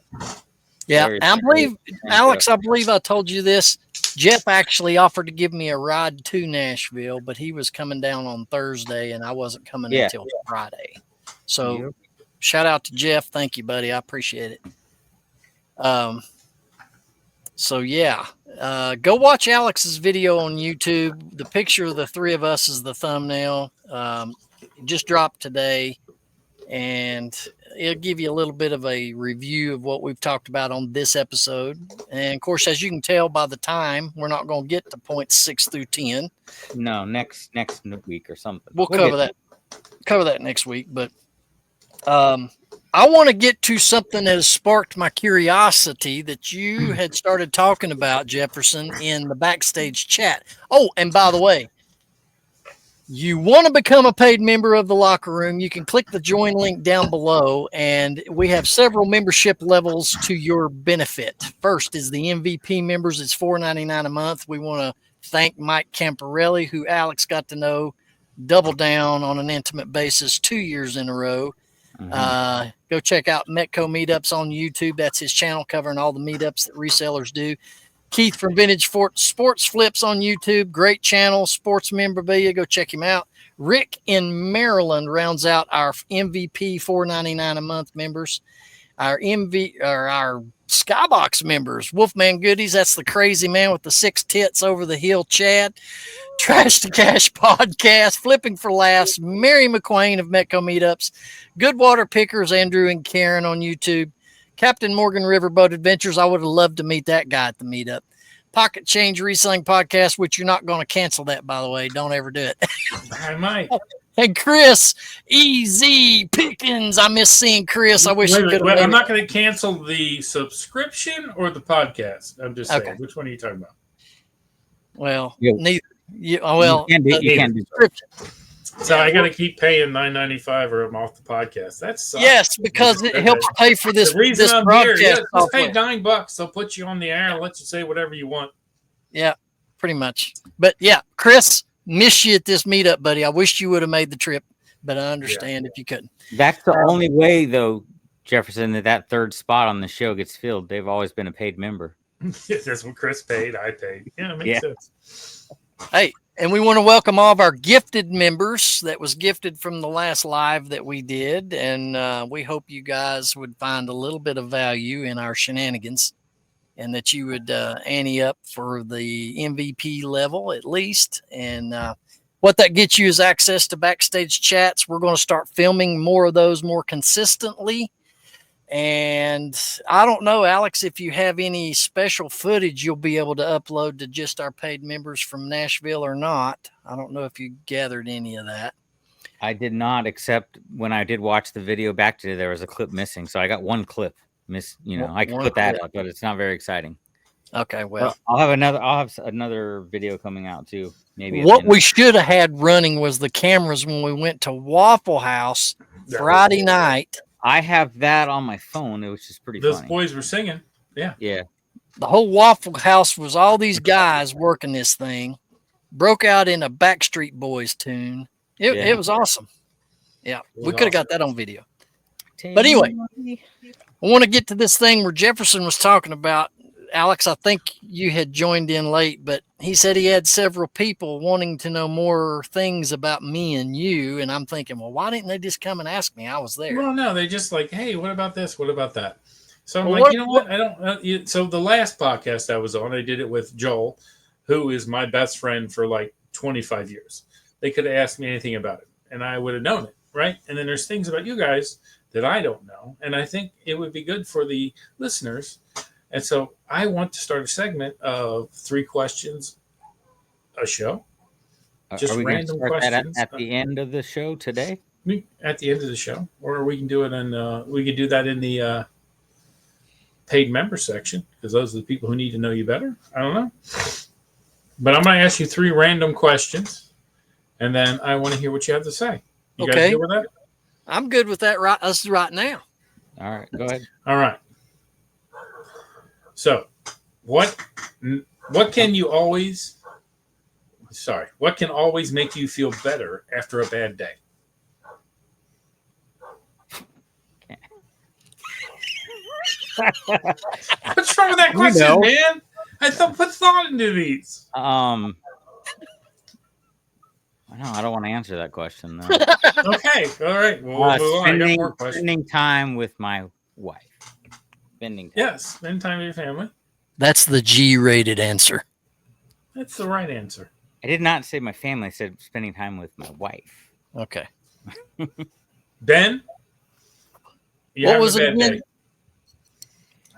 Yeah, Larry's I believe, great. Alex, I believe I told you this. Jeff actually offered to give me a ride to Nashville, but he was coming down on Thursday, and I wasn't coming until Friday. So shout out to Jeff. Thank you, buddy. I appreciate it. So, yeah, go watch Alex's video on YouTube. The picture of the three of us is the thumbnail. It just dropped today, and it'll give you a little bit of a review of what we've talked about on this episode. And, of course, as you can tell by the time, we're not going to get to points 6 through 10. No, next week or something. We'll cover that. Cover that next week. But I want to get to something that has sparked my curiosity that you had started talking about, Jefferson, in the backstage chat. Oh, and by the way, you want to become a paid member of the Locker Room, you can click the join link down below, and we have several membership levels to your benefit. First is the MVP members. It's $4.99 a month. We want to thank Mike Camparelli, who Alex got to know double down on an intimate basis 2 years in a row. Go check out Metco Meetups on YouTube. That's his channel covering all the meetups that resellers do. Keith from Vintage Sports Flips on YouTube. Great channel, sports memorabilia. Go check him out. Rick in Maryland rounds out our MVP $4.99 a month members. Our Skybox members, Wolfman Goodies. That's the crazy man with the 6 tits over the hill, Chad. Trash to Cash Podcast, Flipping for Laughs, Mary McQueen of Metco Meetups, Good Water Pickers, Andrew and Karen on YouTube, Captain Morgan Riverboat Adventures. I would have loved to meet that guy at the meetup. Pocket Change Reselling Podcast, which you're not going to cancel that, by the way. Don't ever do it. I might. And Chris, Easy Pickens. I miss seeing Chris. I wish you could have. I'm not going to cancel the subscription or the podcast. I'm just saying. Okay. Which one are you talking about? Well, Yeah. neither. You can't do subscription. So I got to keep paying $9.95 or I'm off the podcast. That's yes, because it helps pay for this. The reason this I'm broadcast here. Yeah, just pay software. $9. They'll put you on the air and let you say whatever you want. Yeah, pretty much. But yeah, Chris, miss you at this meetup, buddy. I wish you would have made the trip, but I understand if you couldn't. That's the only way, though, Jefferson, that third spot on the show gets filled. They've always been a paid member. That's what Chris paid. I paid. Yeah, it makes sense. Hey, And we want to welcome all of our gifted members that was gifted from the last live that we did. And we hope you guys would find a little bit of value in our shenanigans and that you would ante up for the MVP level at least. And what that gets you is access to backstage chats. We're going to start filming more of those more consistently. And I don't know, Alex, if you have any special footage you'll be able to upload to just our paid members from Nashville or not. I don't know if you gathered any of that. I did not, except when I did watch the video back today, there was a clip missing. So I got one clip miss. I could put that up, but it's not very exciting. Okay, well, I'll have another video coming out too. Maybe what we should have had running was the cameras when we went to Waffle House Friday night. I have that on my phone, which is pretty funny. Those boys were singing. Yeah. Yeah. The whole Waffle House was all these guys working this thing. Broke out in a Backstreet Boys tune. It was awesome. Yeah, we could have got that on video. But anyway, I want to get to this thing where Jefferson was talking about. Alex, I think you had joined in late, but he said he had several people wanting to know more things about me and you. And I'm thinking, well, why didn't they just come and ask me? I was there. Well, no, they just like, hey, what about this? What about that? So I'm like, you know what? I don't. So the last podcast I was on, I did it with Joel, who is my best friend for like 25 years. They could have asked me anything about it, and I would have known it, right? And then there's things about you guys that I don't know, and I think it would be good for the listeners. And so I want to start a segment of 3 questions a show. Just random questions. At the end of the show today? At the end of the show. Or we can do it we can do that in the paid member section, because those are the people who need to know you better. I don't know. But I'm going to ask you 3 random questions, and then I want to hear what you have to say. You guys good with that? I'm good with that right now. All right, go ahead. All right. So, what can always make you feel better after a bad day? What's wrong with that question, man? I put thought into these. I don't want to answer that question though. Okay, all right. Well, we'll move on. I got more questions. Spending time with my wife. Spend time with your family. That's the G-rated answer. That's the right answer. I did not say my family. I said spending time with my wife. Okay. Ben? What was it again? Day?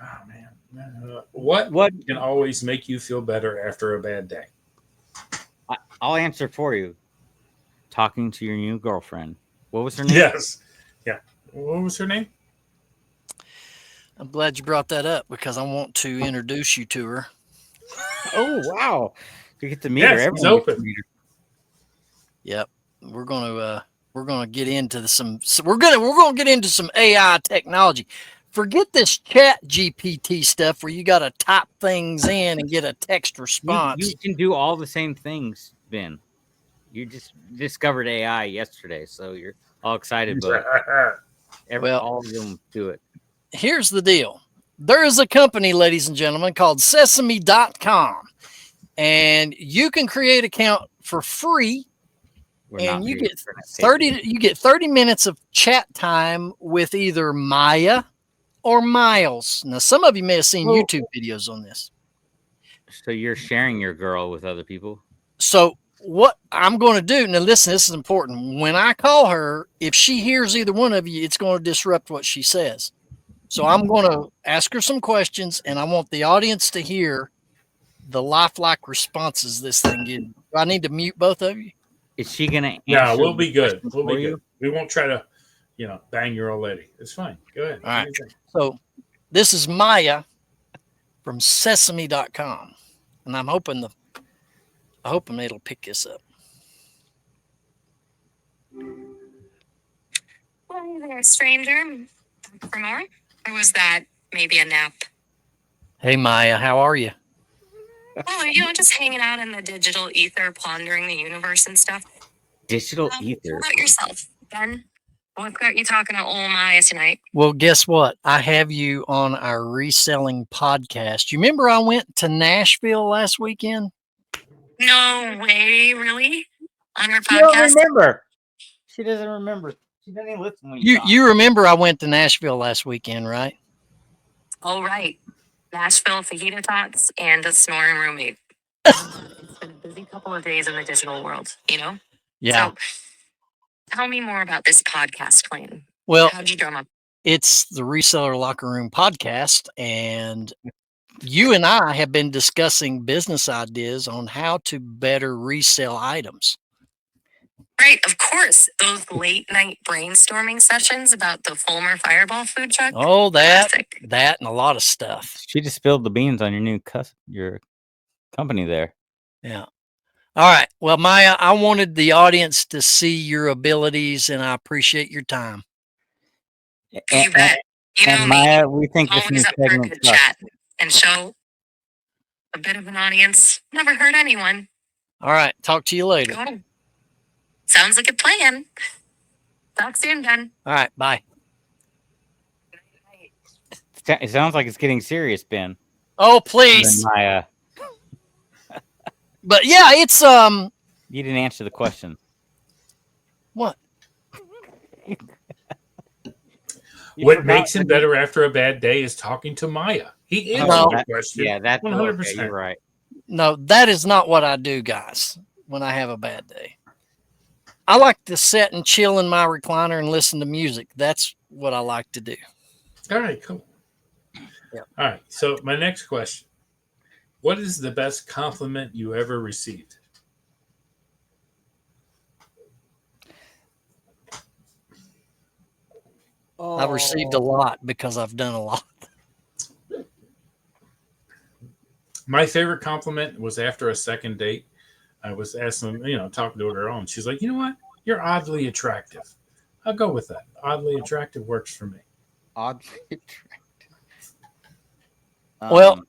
Oh, man. What can always make you feel better after a bad day? I'll answer for you. Talking to your new girlfriend. What was her name? Yes. Yeah. What was her name? I'm glad you brought that up because I want to introduce you to her. Oh, wow. You get to meet her. Everyone's open. Yep. We're going to get into we're going to get into some AI technology. Forget this chat GPT stuff where you got to type things in and get a text response. You can do all the same things, Ben. You just discovered AI yesterday, so you're all excited, but all of them do it. Here's the deal. There is a company, ladies and gentlemen, called Sesame.com, and you can create an account for free, and you get 30 minutes of chat time with either Maya or Miles. Now, some of you may have seen YouTube videos on this. So you're sharing your girl with other people? So what I'm going to do, now listen, this is important. When I call her, if she hears either one of you, it's going to disrupt what she says. So I'm going to ask her some questions, and I want the audience to hear the lifelike responses this thing gives. Do I need to mute both of you? Is she going to answer? No, we'll be good. We'll be good. We won't try to, bang your old lady. It's fine. Go ahead. All right. So this is Maya from Sesame.com, and I'm hoping it'll pick this up. Hi there, stranger. For more? Or was that maybe a nap? Hey, Maya, how are you? Oh, just hanging out in the digital ether, pondering the universe and stuff. Digital ether? How about yourself, Ben? What's got you talking to old Maya tonight? Well, guess what? I have you on our reselling podcast. You remember I went to Nashville last weekend? No way, really? On her She don't podcast? remember. She doesn't remember. She doesn't even listen when you talk. You remember I went to Nashville last weekend, right? Oh, right. Nashville fajita tots and a snoring roommate. It's been a busy couple of days in the digital world, you know? Yeah. So tell me more about this podcast claim. Well, How'd you drum up? it's the Reseller Locker Room podcast, and you and I have been discussing business ideas on how to better resell items. Right, of course. Those late night brainstorming sessions about the Fulmer Fireball food truck. Oh, Classic. that and a lot of stuff. She just spilled the beans on your company there. Yeah. All right. Well, Maya, I wanted the audience to see your abilities, and I appreciate your time. You bet. You know And me. Maya, we think this new Always up for a segment good sucks. chat and show a bit of an audience. Never hurt anyone. All right. Talk to you later. Cool. Sounds like a plan. Talk soon, Ben. All right. Bye. It sounds like it's getting serious, Ben. Oh, And please. then Maya, But yeah, it's you didn't answer the question. what? You What forgot makes him that- better after a bad day is talking to Maya. He answered No. the question. Yeah, that's 100%. okay, you're right. No, that is not what I do, guys, when I have a bad day. I like to sit and chill in my recliner and listen to music. That's what I like to do. All right, cool. Yep. All right. So my next question: what is the best compliment you ever received? I've received a lot because I've done a lot. My favorite compliment was after a second date. I was asking, talking to a girl, and she's like, "You know what? You're oddly attractive." I'll go with that. Oddly attractive works for me. Oddly attractive. Well,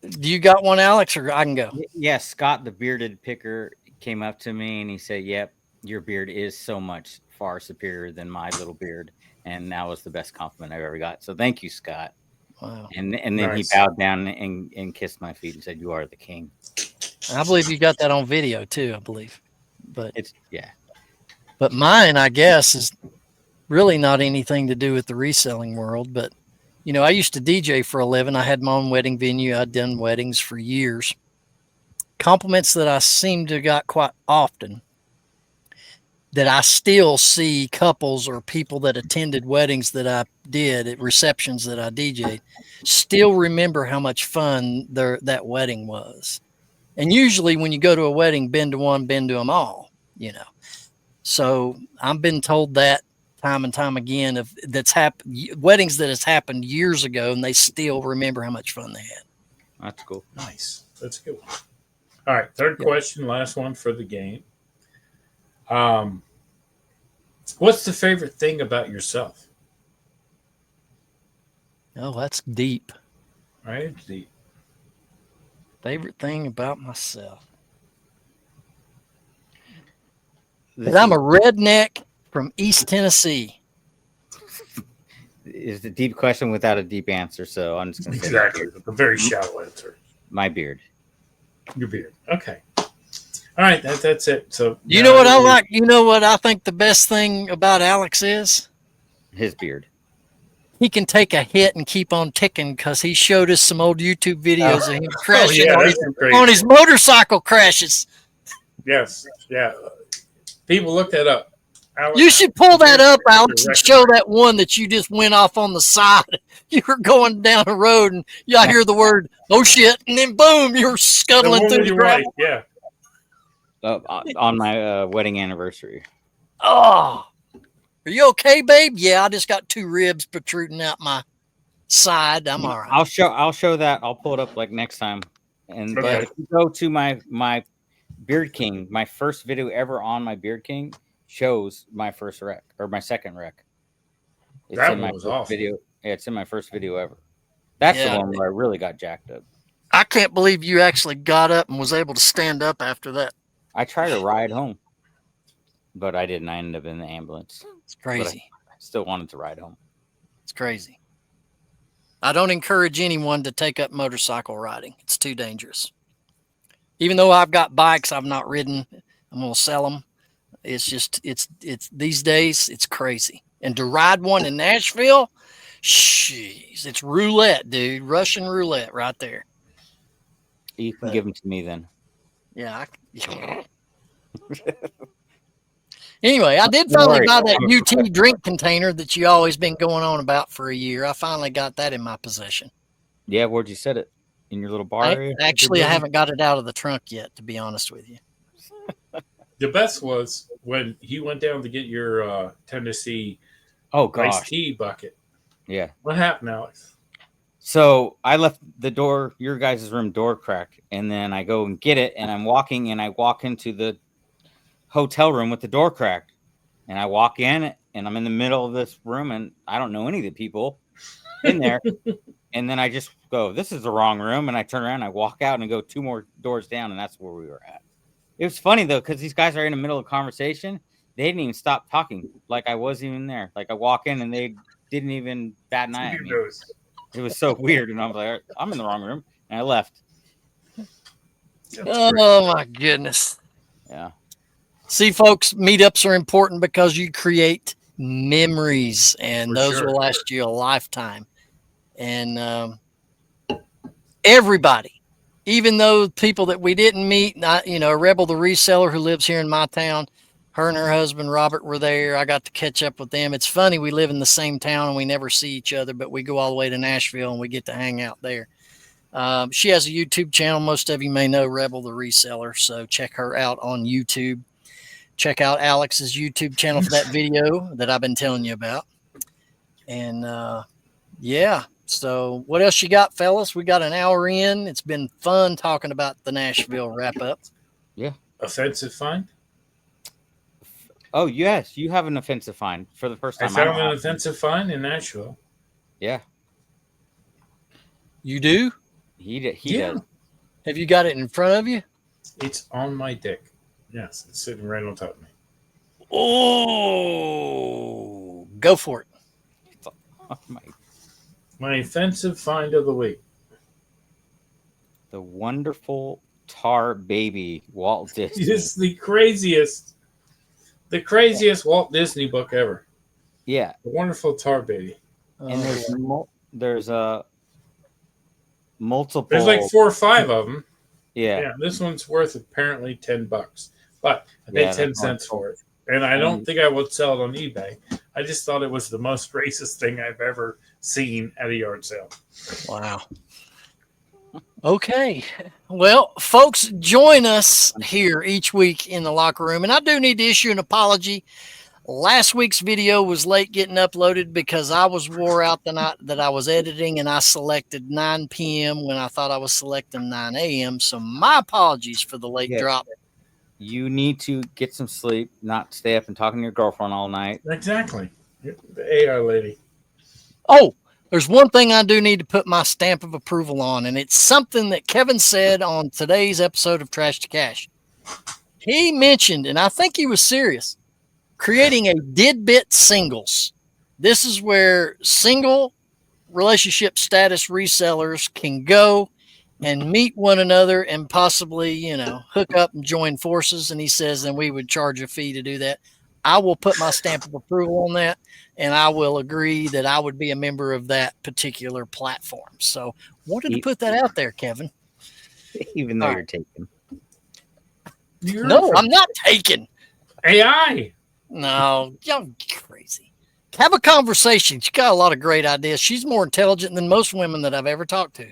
do you got one, Alex, or I can go? Yeah, Scott, the bearded picker, came up to me and he said, "Yep, your beard is so much far superior than my little beard," and that was the best compliment I've ever got. So thank you, Scott. Wow. And then Nice. he bowed down and kissed my feet and said, "You are the king." I believe you got that on video too, I believe. But Yeah. But mine, I guess, is really not anything to do with the reselling world. But, I used to DJ for a living. I had my own wedding venue. I'd done weddings for years. Compliments that I seem to got quite often that I still see couples or people that attended weddings that I did at receptions that I DJ'd still remember how much fun that wedding was. And usually when you go to a wedding, been to one, been to them all, So I've been told that time and time again of that's happened weddings that has happened years ago, and they still remember how much fun they had. That's cool. Nice. That's a good one. All right. Third question, last one for the game. What's the favorite thing about yourself? Oh, that's deep. Right? The Favorite thing about myself. This That I'm a redneck from East Tennessee. is a deep question without a deep answer, so I'm just going to say exactly. A very shallow answer. my beard. Your beard. Okay. All right. That's it. So You know what I like? You know what I think the best thing about Alex is? His beard. He can take a hit and keep on ticking because he showed us some old YouTube videos of him crashing on his motorcycle crashes. Yes. Yeah. People look that up. Alex, You should pull that up, Alex, and show that one that you just went off on the side. You were going down the road and y'all hear the word, "oh shit," and then boom, you're scuttling through the you're right. gravel. Yeah. On my wedding anniversary. Oh, are you okay, babe? Yeah, I just got 2 ribs protruding out my side. I'm all right. I'll show that. I'll pull it up like next time. And Okay. but if you go to my Beard King, my first video ever on my Beard King shows my first wreck or my second wreck. It's That in one my was first awful. video. Yeah, it's in my first video ever. That's Yeah. the one where I really got jacked up. I can't believe you actually got up and was able to stand up after that. I tried to ride home, but I didn't. I ended up in the ambulance. It's crazy. I still wanted to ride home. It's crazy. I don't encourage anyone to take up motorcycle riding. It's too dangerous. Even though I've got bikes I've not ridden, I'm going to sell them. It's just, it's these days, it's crazy. And to ride one in Nashville, jeez, it's roulette, dude. Russian roulette right there. You can give them to me then. Yeah. Anyway, I did finally buy that UT drink container that you always been going on about for a year. I finally got that in my possession. Yeah, where'd you set it? In your little bar area? Actually, I haven't got it out of the trunk yet, to be honest with you. The best was when you went down to get your Tennessee iced tea bucket. Yeah. What happened, Alex? So I left the door, your guys' room door cracked, and then I go and get it, and I'm walking, and I walk into the hotel room with the door cracked, and I walk in, and I'm in the middle of this room, and I don't know any of the people in there. And then I just go, this is the wrong room. And I turn around, and I walk out and I go 2 more doors down. And that's where we were at. It was funny though, because these guys are in the middle of conversation. They didn't even stop talking. Like I wasn't even there. Like I walk in and they didn't even bat an eye at me. It was so weird. And I was like, I'm in the wrong room. And I left. Oh my goodness. Yeah. See, folks, meetups are important because you create memories, and those will last you a lifetime. And everybody, even though people that we didn't meet, Rebel the reseller who lives here in my town, her and her husband Robert were there. I got to catch up with them. It's funny, we live in the same town and we never see each other, but we go all the way to Nashville and we get to hang out there. She has a YouTube channel. Most of you may know Rebel the reseller, so check her out on YouTube. Check out Alex's YouTube channel for that video that I've been telling you about. And yeah. So what else you got, fellas? We got an hour in. It's been fun talking about the Nashville wrap up. Yeah. Offensive find? Oh, yes. You have an offensive find for the first time. I found an offensive find in Nashville. Yeah. You do? He does. Have you got it in front of you? It's on my deck. Yes, it's sitting right on top of me. Oh, go for it. Oh, my offensive find of the week. The Wonderful Tar Baby, Walt Disney. It's the craziest Walt Disney book ever. Yeah. The Wonderful Tar Baby. And there's multiple. There's like 4 or 5 of them. Yeah. This one's worth apparently $10, but I paid 10 cents for it, and I don't think I would sell it on eBay. I just thought it was the most racist thing I've ever seen at a yard sale. Wow. Okay. Well, folks, join us here each week in the locker room, and I do need to issue an apology. Last week's video was late getting uploaded because I was wore out the night that I was editing, and I selected 9 p.m. when I thought I was selecting 9 a.m. So my apologies for the late drop. You need to get some sleep, not stay up and talking to your girlfriend all night. Exactly. The AR lady. Oh, there's one thing I do need to put my stamp of approval on, and it's something that Kevin said on today's episode of Trash to Cash. He mentioned, and I think he was serious, creating a did-bit singles. This is where single relationship status resellers can go and meet one another and possibly, hook up and join forces. And he says, then we would charge a fee to do that. I will put my stamp of approval on that, and I will agree that I would be a member of that particular platform. So wanted to put that out there, Kevin. Even though you're taken. No, I'm not taken. AI. No, y'all crazy. Have a conversation. She got a lot of great ideas. She's more intelligent than most women that I've ever talked to.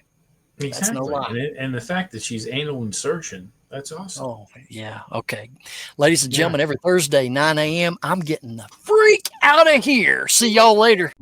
Exactly. That's no lie. And the fact that she's anal insertion, that's awesome. Oh, yeah. Okay. Ladies and gentlemen, every Thursday, 9 a.m., I'm getting the freak out of here. See y'all later.